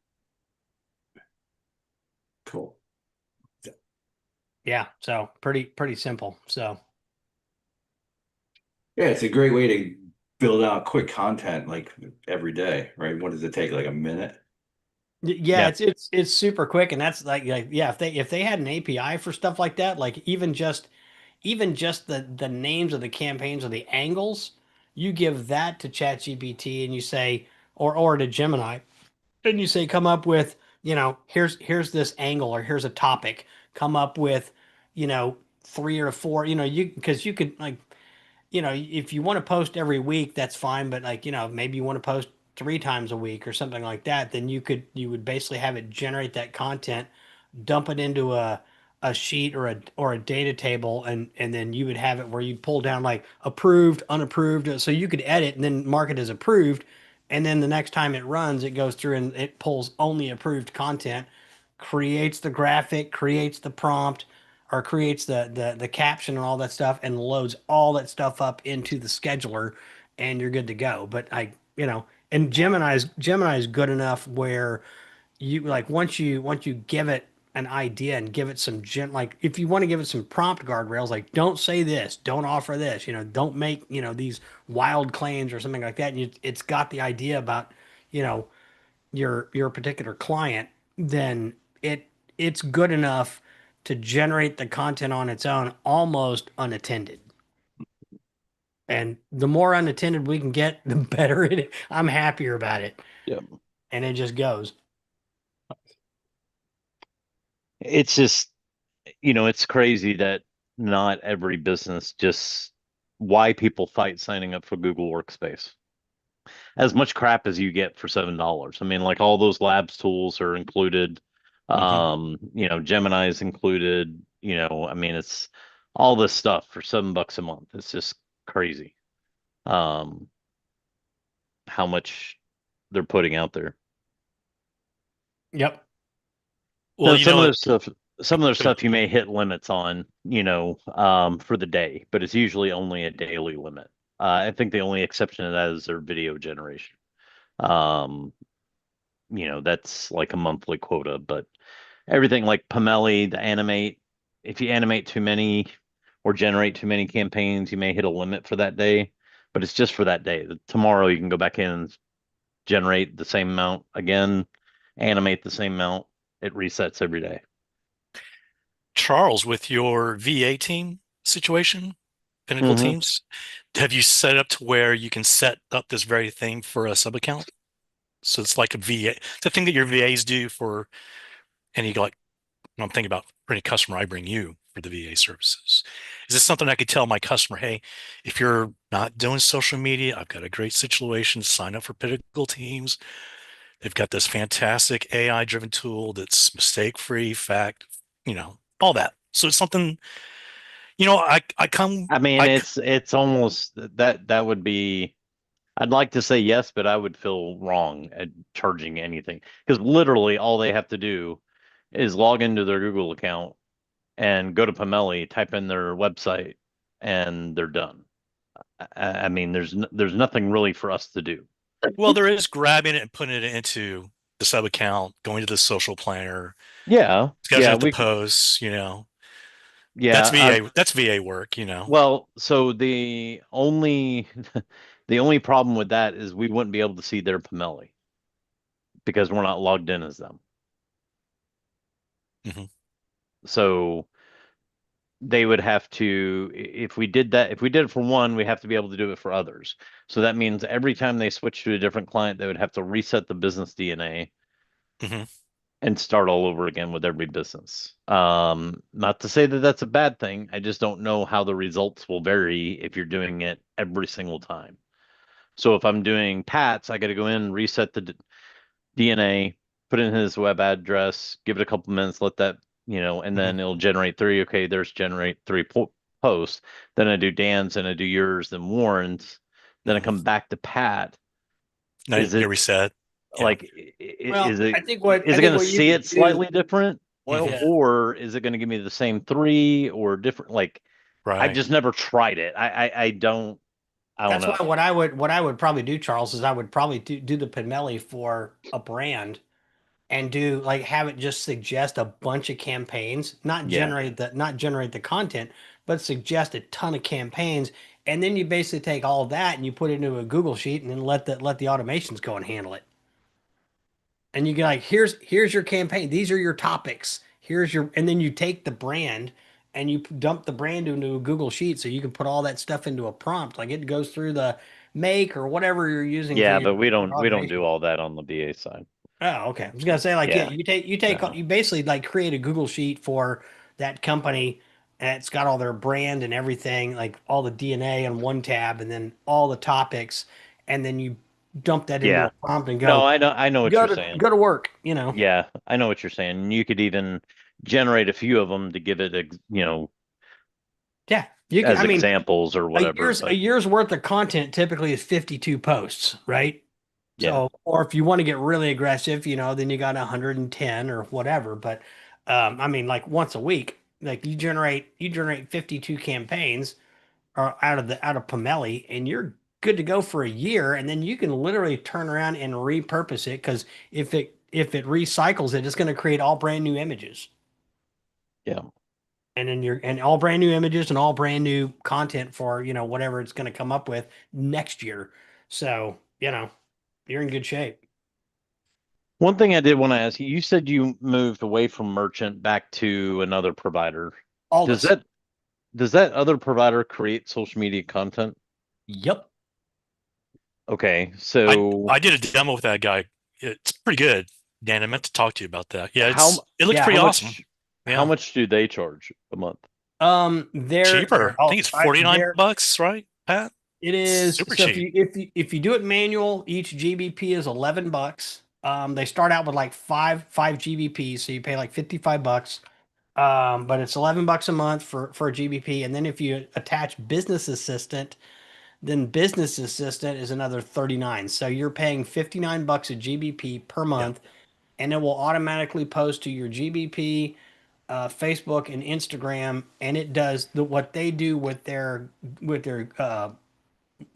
Cool. Yeah. So pretty simple. So Yeah, it's a great way to build out quick content like every day, right? What does it take? Like a minute? yeah, Yeah. it's super quick, and that's like yeah, if they had an API for stuff like that, like even just the names of the campaigns or the angles, you give that to ChatGPT and you say, or to Gemini, and you say, come up with, here's this angle, or here's a topic. Come up with, 3 or 4, because you could, like, if you want to post every week, that's fine. But, like, maybe you want to post 3 times a week or something like that. Then you would basically have it generate that content, dump it into a sheet or a data table, and then you would have it where you pull down like approved, unapproved, so you could edit and then mark it as approved, and then the next time it runs, it goes through and it pulls only approved content, creates the graphic, creates the prompt, or creates the caption and all that stuff, and loads all that stuff up into the scheduler, and you're good to go. But and Gemini's good enough where you like once you give it an idea and give it some like if you want to give it some prompt guardrails, like don't say this, don't offer this, don't make these wild claims or something like that, and it's got the idea about you know your particular client, then it's good enough to generate the content on its own almost unattended. And the more unattended we can get, the better I'm happier about it. Yeah. And it just goes. It's just, it's crazy that not every business just why people fight signing up for Google Workspace. As much crap as you get for $7. I mean, like all those labs tools are included. Gemini is included. I mean, it's all this stuff for $7 a month. It's just crazy. Um, how much they're putting out there. Yep. Now, Well, some of their go ahead. stuff you may hit limits on, for the day, but it's usually only a daily limit. I think the only exception to that is their video generation. Um, that's like a monthly quota, but everything like Pomeli, the animate, if you animate too many or generate too many campaigns, you may hit a limit for that day, but it's just for that day. Tomorrow you can go back in and generate the same amount again, animate the same amount. It resets every day. Charles, with your VA team situation, Pinnacle Mhm. teams, have you set up to where you can set up this very thing for a sub account? So it's like a VA, the thing that your VAs do for any like I'm thinking about for any customer I bring you. for the VA services? Is this something I could tell my customer, hey, if you're not doing social media, I've got a great situation. Sign up for Pinnacle Teams. They've got this fantastic AI driven tool that's mistake free, fact, all that. So it's something, I come, I mean, it's almost that would be. I'd like to say yes, but I would feel wrong at charging anything because literally all they have to do is log into their Google account and go to Pomeli, type in their website, and they're done. I mean, there's nothing really for us to do. well, there is grabbing it and putting it into the sub account, going to the social planner, Yeah, scheduling the posts, yeah. That's VA work, Well, so the only the only problem with that is we wouldn't be able to see their Pomeli because we're not logged in as them. Mhm. So they would have to, if we did that, if we did it for one, we have to be able to do it for others. So that means every time they switch to a different client, they would have to reset the business DNA Mhm. and start all over again with every business. Not to say that that's a bad thing. I just don't know how the results will vary if you're doing it every single time. So if I'm doing Pat's, I got to go in, reset the DNA, put in his web address, give it a couple minutes, let that, and then it'll generate three. Okay, there's generate three posts. Then I do Dan's and I do yours, then Warren's. Then I come back to Pat. Now Is you it reset. Yeah. like, Well, is it I think what is I it think going to what you see could it do, slightly different? Well, Mhm. yeah, or is it going to give me the same three or different? Like, I've Right. just never tried it. I don't that's why know. what I would probably do, Charles, is I would probably do the Pinelli for a brand and do like have it just suggest a bunch of campaigns, Yeah. not generate the content, but suggest a ton of campaigns. And then you basically take all of that and you put it into a Google sheet and then let the automations go and handle it. And you get like, here's your campaign. These are your topics. And then you take the brand and you dump the brand into a Google sheet so you can put all that stuff into a prompt. Like it goes through the make or whatever you're using for Yeah, your but we don't do automation. all that on the BA side. Oh, okay. I was gonna say like, yeah, Yeah. you take No. you basically like create a Google sheet for that company and it's got all their brand and everything, like all the DNA on one tab and then all the topics, and then you dump that into Yeah. a prompt and No, go, I know what go you're to saying. go to work. Yeah, I know what you're saying. You could even generate a few of them to give it, Yeah. You can, as I mean, examples or a whatever. year's a But year's worth of content typically is 52 posts, right? yeah, So, or if you want to get really aggressive, then you got 110 or whatever. But I mean, like once a week, like you generate 52 campaigns or out of Pomeli, and you're good to go for a year, and then you can literally turn around and repurpose it because if it recycles it, it's going to create all brand new images. yeah. And then and all brand new images and all brand new content for whatever it's going to come up with next year. So you're in good shape. One thing I did want to ask you, you said you moved away from merchant back to another provider. Does Aldous. that does that other provider create social media content? Yep. Okay, I so I did a demo with that guy. It's pretty good. Dan, I meant to talk to you about that. Yeah, how it looks Yeah. pretty how awesome. much how Yeah. much do they charge a month? They're Cheaper. I think it's 49 they're bucks, right, Pat? it is Super so cheap. if you do it manual, each GBP is $11. They start out with like five GBPs, so you pay like $55. But it's $11 a month for a GBP, and then if you attach Business Assistant, then Business Assistant is another 39. So you're paying $59 a GBP per Yeah. month, and it will automatically post to your GBP, Facebook, and Instagram, and it does what they do with their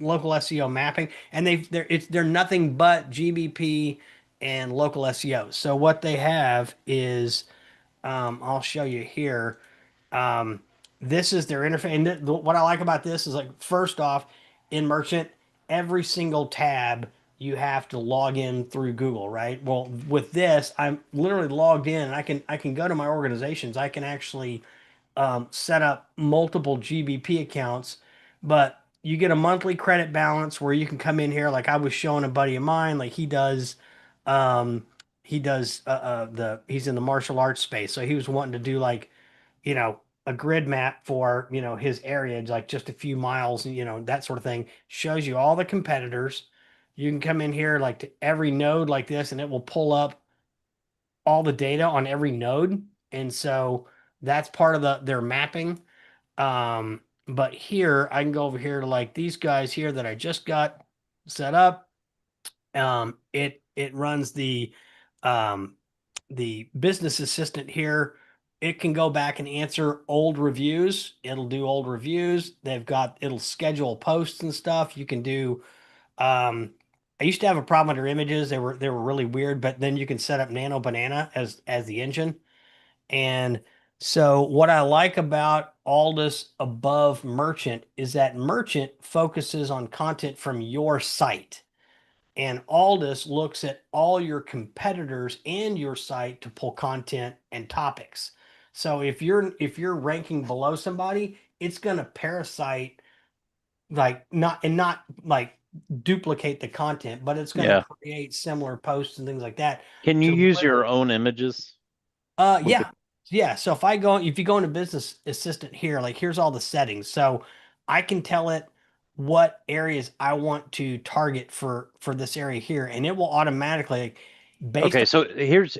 local SEO mapping, and they're nothing but GBP and local SEO. So what they have is, I'll show you here. Um, this is their interface. And what I like about this is like, first off, in Merchant, every single tab you have to log in through Google, right? Well, with this, I'm literally logged in and I can go to my organizations. I can actually set up multiple GBP accounts, but you get a monthly credit balance where you can come in here. Like I was showing a buddy of mine, like um, he does he's in the martial arts space, so he was wanting to do like, you know, a grid map for, his area, like just a few miles, that sort of thing. Shows you all the competitors. You can come in here like to every node like this, and it will pull up all the data on every node. And so that's part of their mapping. But here I can go over here to like these guys here that I just got set up. It runs the business assistant here. It can go back and answer old reviews. It'll do old reviews. It'll schedule posts and stuff. You can do I used to have a problem with their images. They were really weird, but then you can set up Nano Banana as the engine. And so what I like about Aldus above Merchant is that Merchant focuses on content from your site. And Aldus looks at all your competitors and your site to pull content and topics. So if you're ranking below somebody, it's going to parasite like not like duplicate the content, but it's going to Yeah. create similar posts and things like that. Can you to use where- your own images? with yeah. Yeah. So if you go into business assistant here, like here's all the settings. So I can tell it what areas I want to target for this area here, and it will automatically based Okay, on, so here's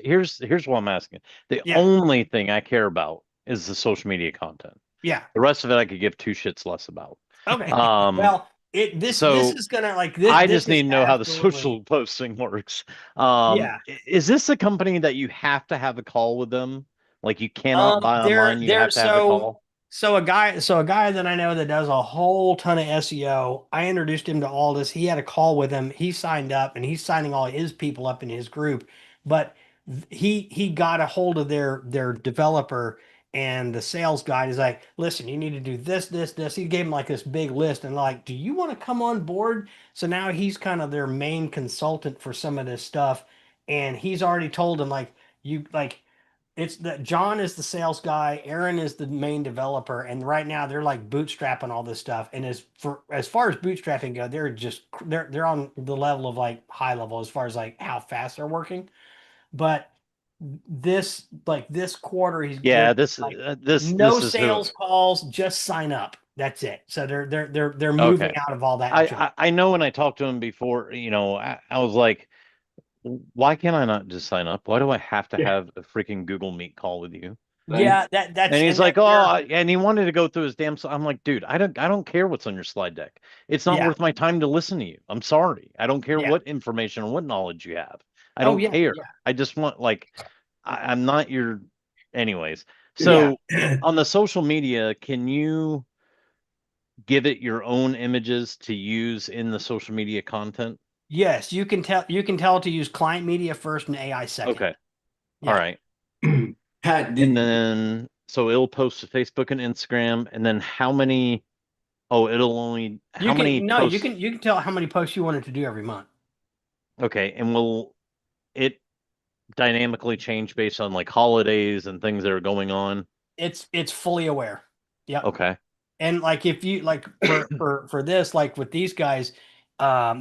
what I'm asking. The yeah, only thing I care about is the social media content. yeah. The rest of it I could give two shits less about. Okay. Um, Well, this so is gonna like this I this just need is to know how the absolutely social posting works. yeah. Is this a company that you have to have a call with them? Like you cannot buy online, you have to have the call? So a guy that I know that does a whole ton of SEO, I introduced him to all this. He had a call with him. He signed up and he's signing all his people up in his group. But he got a hold of their developer, and the sales guy is like, listen, you need to do this, this, this. He gave him like this big list and like, do you want to come on board? So now he's kind of their main consultant for some of this stuff. And he's already told him like, you like it's that John is the sales guy, Aaron is the main developer, and right now they're like bootstrapping all this stuff. And as far as bootstrapping go, they're on the level of like HighLevel as far as like how fast they're working. But this quarter he's Yeah, giving this like this no is who. sales calls, just sign up. That's it. So they're moving Okay. out of all that junk. I know when I talked to him before, I was like, why can't I not just sign up? Why do I have to Yeah. have a freaking Google Meet call with you? Yeah, that's And he's and like, that they're and he wanted to go through his damn. I'm like, dude, I don't care what's on your slide deck. It's not yeah, worth my time to listen to you. I'm sorry. I don't care yeah. what information or what knowledge you have. I Oh don't yeah, care. yeah, I just want I'm not your. Anyways, yeah. so on the social media, can you give it your own images to use in the social media content? Yes, you can tell it to use client media first and AI second. Okay. Yeah. All right. Pat, And then so it'll post to Facebook and Instagram, and then how many? Oh, it'll only how many You posts? can tell how many posts you want it to do every month. Okay, and will it dynamically change based on like holidays and things that are going on? It's fully aware. Yep. Okay. And like if you like for this, like with these guys are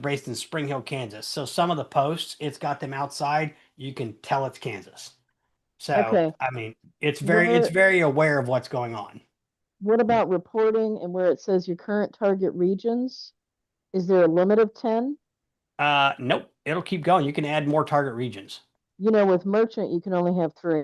based in Spring Hill, Kansas. So some of the posts, it's got them outside. You can tell it's Kansas. So Okay. I mean, it's Where very aware of what's going on. what about reporting and where it says your current target regions? Is there a limit of 10? Nope, it'll keep going. You can add more target regions. With merchant, you can only have 3.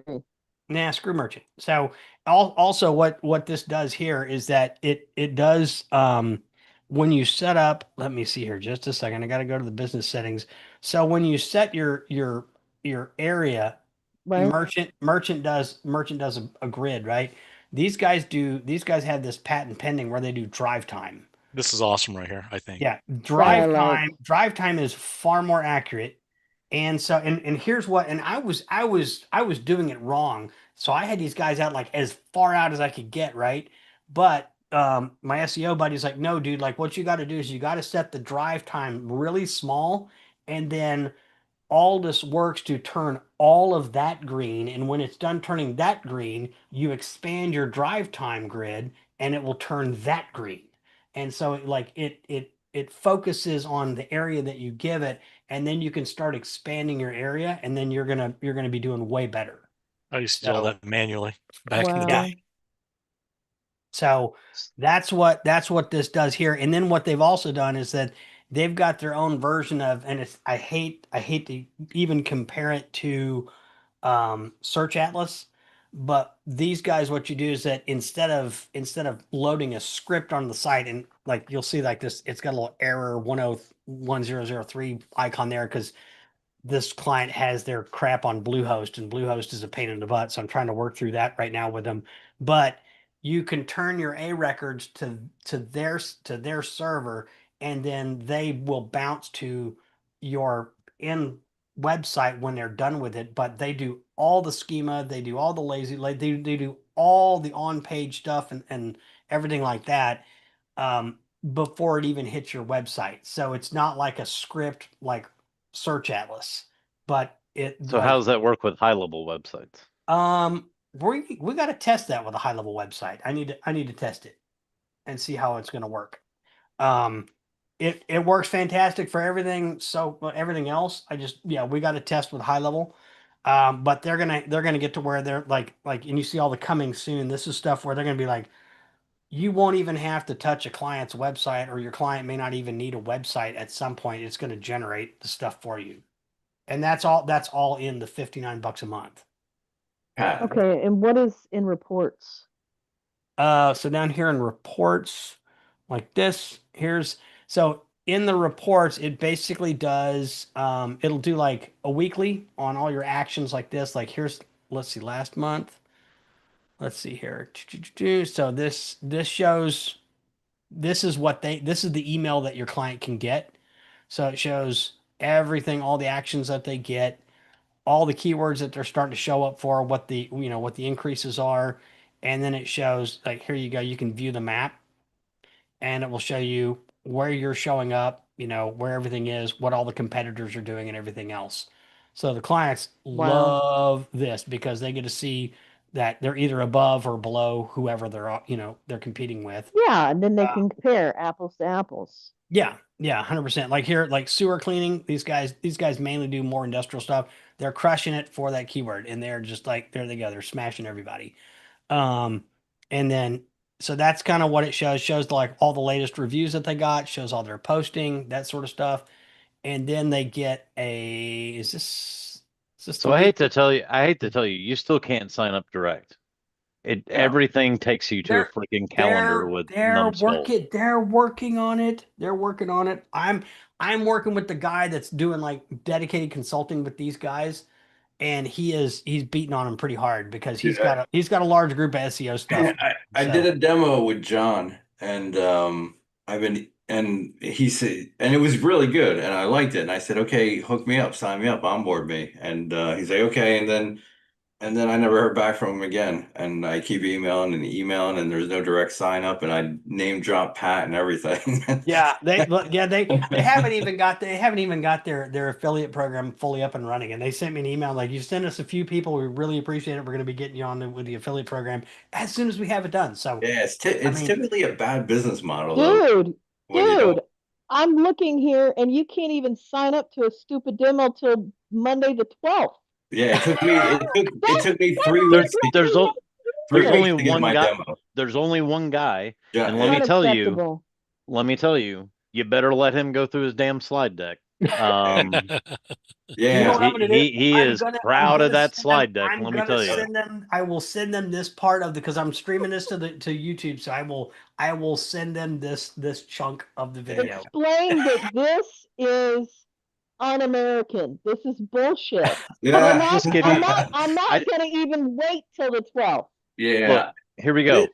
Nah, screw merchant. So also what this does here is that it does when you set up, let me see here just a second. I got to go to the business settings. So when you set your area, Right? merchant does a grid, right? These guys have this patent pending where they do drive time. This is awesome right here, I think. Yeah, That I like. drive time is far more accurate. And so and here's what and I was doing it wrong. So I had these guys out like as far out as I could get, right? But my SEO buddy's like, no, dude, like what you got to do is you got to set the drive time really small, and then all this works to turn all of that green. And when it's done turning that green, you expand your drive time grid and it will turn that green. And so like it focuses on the area that you give it, and then you can start expanding your area, and then you're gonna be doing way better. I used to do all So that manually back in the Wow. day. So that's what this does here. And then what they've also done is that they've got their own version of, and it's I hate to even compare it to Search Atlas, but these guys, what you do is that instead of loading a script on the site, and like you'll see like this, it's got a little error 101003 icon there because this client has their crap on Bluehost, and Bluehost is a pain in the butt. So I'm trying to work through that right now with them. But you can turn your A records to their server, and then they will bounce to your in website when they're done with it. But they do all the schema, they do all the they do all the on-page stuff and everything like that before it even hits your website. So it's not like a script like Search Atlas, but it So how does that work with HighLevel websites? we got to test that with a HighLevel website. I need to test it and see how it's going to work. It works fantastic for everything. So everything else, we got to test with HighLevel. But they're gonna get to where they're and you see all the coming soon. This is stuff where they're gonna be like, you won't even have to touch a client's website, or your client may not even need a website at some point. It's going to generate the stuff for you. And that's all in the $59 a month. Pat, Okay, and what is in reports? So down here in reports like this, so in the reports, it basically does, it'll do like a weekly on all your actions like this. Like let's see, last month. Let's see here. So this shows, this is the email that your client can get. So it shows everything, all the actions that they get, all the keywords that they're starting to show up for, what the increases are. And then it shows, like, here you go, you can view the map, and it will show you where you're showing up, where everything is, what all the competitors are doing, and everything else. So the clients Wow. love this because they get to see that they're either above or below whoever they're competing with. Yeah, and then they can compare apples to apples. Yeah, 100%. Like here, like sewer cleaning, these guys mainly do more industrial stuff. They're crushing it for that keyword, and they're just like, there they go, they're smashing everybody. Um, and then so that's kind of what it shows. Shows like all the latest reviews that they got, shows all their posting, that sort of stuff. And then they get is this So the I hate week? to tell you, you still can't sign up direct. Yeah. Everything takes you to a freaking calendar with numbskulls. They're working on it. They're working on it. I'm working with the guy that's doing like dedicated consulting with these guys, and he's beating on them pretty hard because Yeah. he's got a large group of SEO stuff. I did a demo with John, and he said, and it was really good, and I liked it. And I said, okay, hook me up, sign me up, onboard me. And he's like, okay. And then I never heard back from him again. And I keep emailing, and there's no direct sign up. And I name drop Pat and everything. Yeah, they haven't even got their affiliate program fully up and running. And they sent me an email like, you send us a few people, we really appreciate it. We're going to be getting you on with the affiliate program as soon as we have it done. So Yeah, I it's mean, typically a bad business model though when you Dude, don't. I'm looking here and you can't even sign up to a stupid demo till Monday the 12th. Yeah, it took me That's 3 weeks to There's freaking three there's ridiculous. only weeks to get one my guy. demo. There's only one guy, Yeah, and let me tell you, Unacceptable. you better let him go through his damn slide deck. you know yeah. what I'm going to do? He is I'm proud gonna of that send them, slide deck. I'm Let me gonna tell you. send them, I will send them this part of because I'm streaming this to YouTube. So I will send them this chunk of the video. Explain that this is un-American. This is bullshit. Yeah. Just kidding. I'm not gonna even wait till the 12th. Yeah. Look, here we go.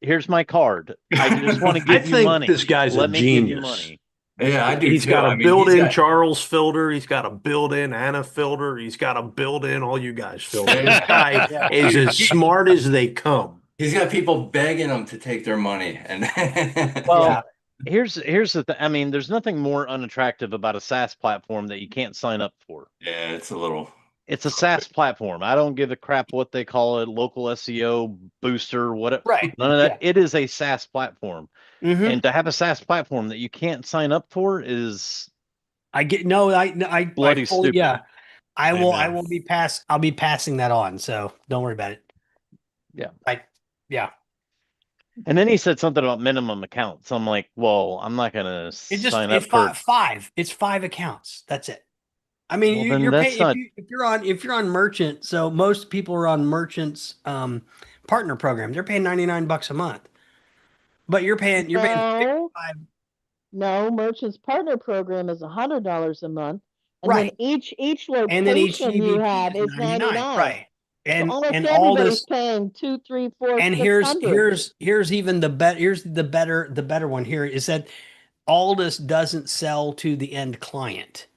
Here's my card. I just want to I give you think money. this guy's a Let me give you genius. money. Yeah, I do He's too. got I a mean, he's built-in got Charles filter. He's got a built-in Anna filter. He's got a built-in all you guys filter. This guy Yeah. is as smart as they come. he's got people begging him to take their money. And Well, Yeah. here's the thing. I mean, there's nothing more unattractive about a SaaS platform that you can't sign up for. yeah, it's a little. It's a SaaS platform. I don't give a crap what they call it, local SEO booster, whatever. Right. None of that. It is a SaaS platform. Mm-hmm. And to have a SaaS platform that you can't sign up for is I get no, I bloody fully, stupid. yeah. I will Amen. I'll be passing that on, so don't worry about it. Yeah. Yeah. And then he said something about minimum accounts. I'm like, well, I'm not gonna It just sign up it's for. five. It's 5 accounts. That's it. I mean, Well, then you're that's paying not. if you're on merchant. So most people are on merchants partner program. They're paying $99 a month, but you're paying No, 55. no, Merchants Partner Program is $100 a month, and then Right, each and then each location you GBP have is is 99. 99. Right, So almost and all everybody's this. paying 2, 3, 4, And six hundred. here's even the better one here is that Aldous doesn't sell to the end client.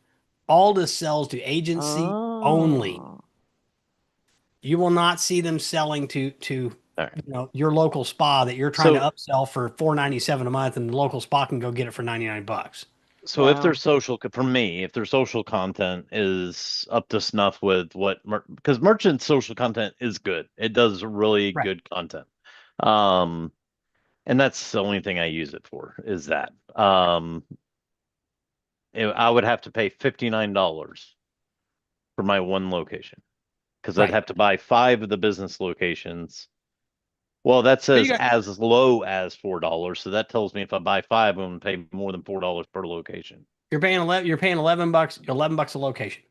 Aldous sells to agency only. Oh. You will not see them selling to All right. your local spa that you're trying to So, upsell for $4.97 a month, and the local spa can go get it for $99. so if their Wow. social, for me, if their social content is up to snuff with what, because merchant social content is good. It does really Right. good content. Um, and that's the only thing I use it for is that. I would have to pay $59 for my one location because I'd Right. have to buy 5 of the business locations. Well, that But you says got as low as $4, so that tells me if I buy 5, I'm gonna pay more than $4 per location. you're paying $11 a location.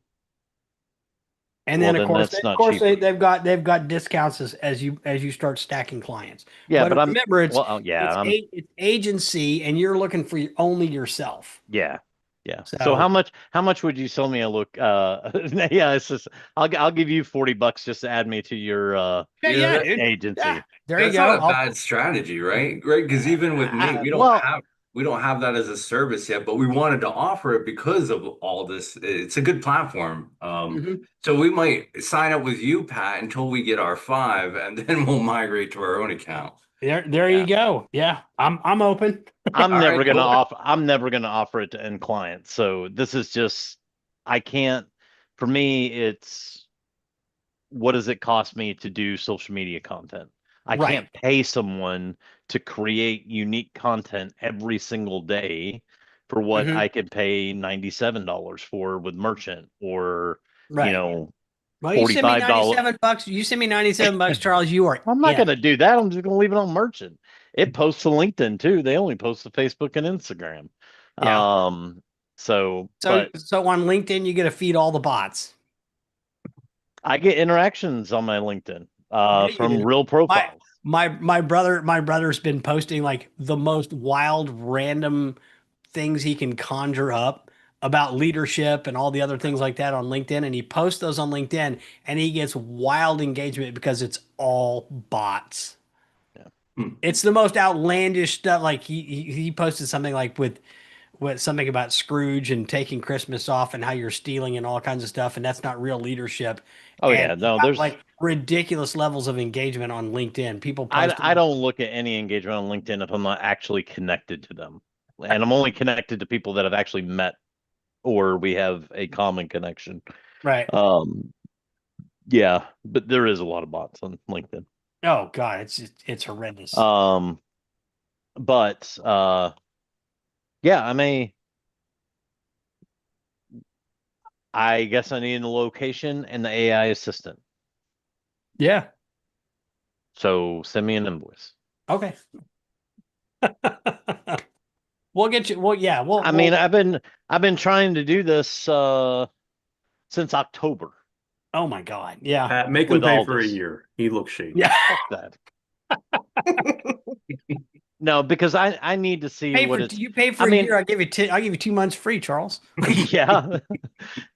And Well, then then that's of not course cheaper. they've got discounts as you start stacking clients. Yeah, But but I'm remember, well, yeah, it's agency, and you're looking for only yourself. yeah, yeah. So So how much would you sell me a look? Yeah, it's just I'll give you $40 just to add me to your yeah, Yeah, dude, yeah, agency. there you that's go. not a bad strategy, right? Right? Because even with me, Well, we don't have that as a service yet, but we wanted to offer it because of all this. It's a good platform. Mhm. So we might sign up with you, Pat, until we get our 5, and then we'll migrate to our own account. There yeah. you go. Yeah, I'm open. All right, cool. I'm never gonna offer it to end clients. So this is just I can't for me it's what does it cost me to do social media content? I Right. can't pay someone to create unique content every single day for what Hmm. I could pay $97 for with merchant or Right. Well, you send me $45. $97. You send me $97, Charles. You are I'm not in. gonna do that. I'm just gonna leave it on merchant. It posts to LinkedIn too. They only post to Facebook and Instagram. Yeah. Um, So but so on LinkedIn, you get to feed all the bots. I get interactions on my LinkedIn Yeah, you from do. real My profiles. my brother's been posting like the most wild random things he can conjure up about leadership and all the other things like that on LinkedIn, and he posts those on LinkedIn, and he gets wild engagement because it's all bots. Yeah. Hmm. It's the most outlandish stuff. Like he posted something like with something about Scrooge and taking Christmas off and how you're stealing and all kinds of stuff, and that's not real leadership. Oh And yeah, he no, got there's like ridiculous levels of engagement on LinkedIn. People posting. I don't look at any engagement on LinkedIn if I'm not actually connected to them. And I'm only connected to people that I've actually met or we have a common connection. Right. Um, yeah, but there is a lot of bots on LinkedIn. Oh God, it's horrendous. Um, but yeah, I guess I need a location and the AI assistant. Yeah. So send me an invoice. Okay. We'll get you. Well, yeah. I mean, I've been trying to do this since October Oh my God. Yeah. Make him with pay all for a this. year. He looks shady. Yeah. Fuck that. No, because I need to see Pay what for it's. you pay for I a mean, year. I'll give you 2 months free, Charles. yeah.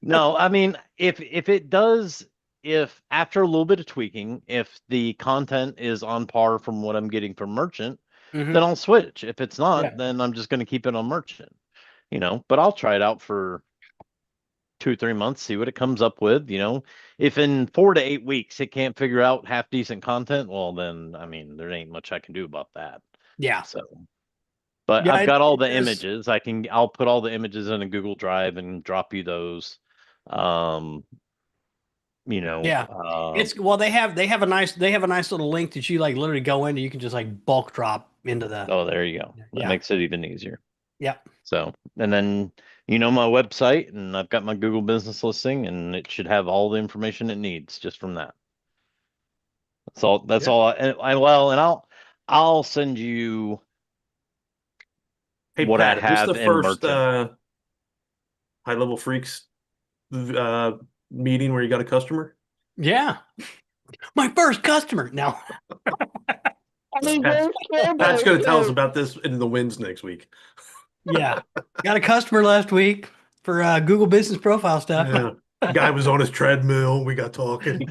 No, I mean, if it does, if after a little bit of tweaking, if the content is on par from what I'm getting from merchant, then Hmm. I'll switch. If it's not, Yeah. then I'm just going to keep it on merchant. But I'll try it out for 2 or 3 months, see what it comes up with. If in 4 to 8 weeks it can't figure out half decent content, well, then I mean, there ain't much I can do about that. Yeah. So, but Yeah. I've got all It the does. images. I'll put all the images in a Google Drive and drop you those. Um, you know, Yeah. It's well, they have a nice little link that you like literally go into. You can just like bulk drop into the. oh, there you go. That Yeah. makes it even easier. Yeah. So, and then my website, and I've got my Google business listing, and it should have all the information it needs just from that. That's all. That's Yeah. all. And well, and I'll send you Hey, what Pat, I is this have the in first merchant. high level freaks meeting where you got a customer? Yeah. My first customer. No. I mean, Pat's, where's Care Pat's Bear going to tell us too? about this in the wins next week. Yeah. Got a customer last week for Google Business Profile stuff. Yeah. Guy was on his treadmill. We got talking.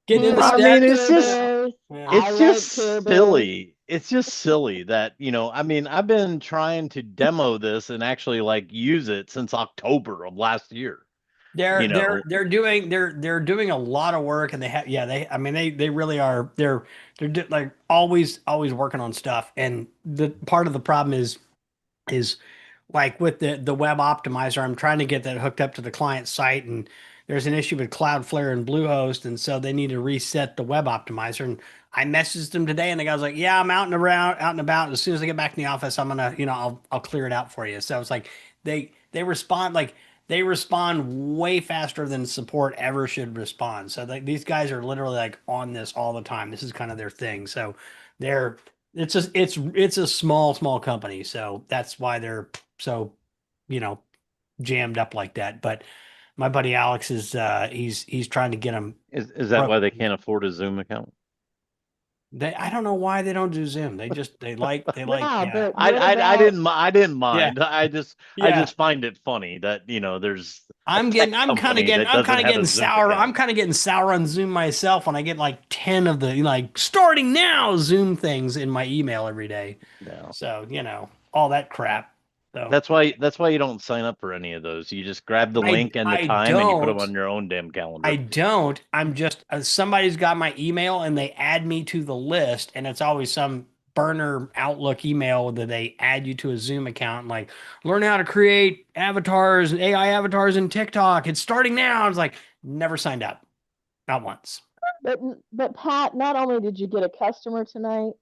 Getting in the Here I are mean, my steps. it's Care just Bears. Yeah. I it's like just Care Bears. silly. It's just silly that, I mean, I've been trying to demo this and actually like use it since October of last year. They're You they're know, they're doing they're doing a lot of work, and they I mean they really are like always working on stuff, and the part of the problem is like with the web optimizer, I'm trying to get that hooked up to the client site, and there's an issue with Cloudflare and Bluehost, and so they need to reset the web optimizer. And I messaged them today, and the guy's like, "Yeah, I'm out and about. As soon as I get back in the office, I'm gonna, I'll clear it out for you." So it's like they respond they respond way faster than support ever should respond. So these guys are literally like on this all the time. This is kind of their thing. So they're it's a small company, so that's why they're so you know jammed up like that. But my buddy Alex is he's trying to get them. is that why they can't afford a Zoom account? I don't know why they don't do Zoom. They like Yeah, yeah but what I about didn't yeah mind. I yeah. just find it funny that, there's a I'm tech getting I'm kind of company getting that I'm doesn't kind of have a getting Zoom sour. I'm account. kind of getting sour on Zoom myself when I get like 10 of the like starting now Zoom things in my email every day. No. So, all that crap. So That's why you don't sign up for any of those. You just grab the I link and the I time and you put them don't on your own damn I calendar. don't. I'm just somebody's got my email and they add me to the list, and it's always some burner Outlook email that they add you to a Zoom account. Like, learn how to create avatars, AI avatars in TikTok. It's starting now. I was like, never signed up, not once. but Pat, not only did you get a customer tonight,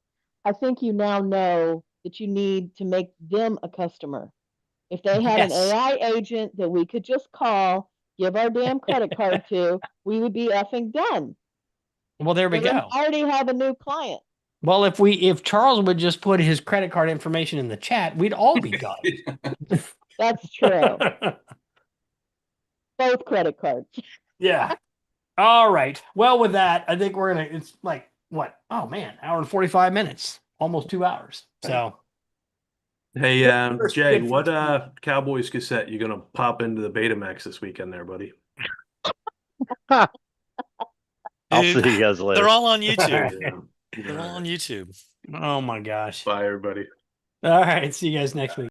I think you now know that you need to make them a customer. If they had an Yes. AI agent that we could just call, give our damn credit card to, we would be effing done. Well, there we So then go. I already have a new client. Well, if Charles would just put his credit card information in the chat, we'd all be done. That's true. Both credit cards. Yeah. All right. Well, with that, I think it's like, what? Oh, man, hour and 45 minutes, almost 2 hours. So, Hey, Jay, good what first- Cowboys cassette you gonna pop into the Betamax this weekend there, buddy? I'll Dude, see you guys later. they're all on YouTube. Yeah. They're all on YouTube. oh, my gosh. Bye, everybody. All right. See you guys next week.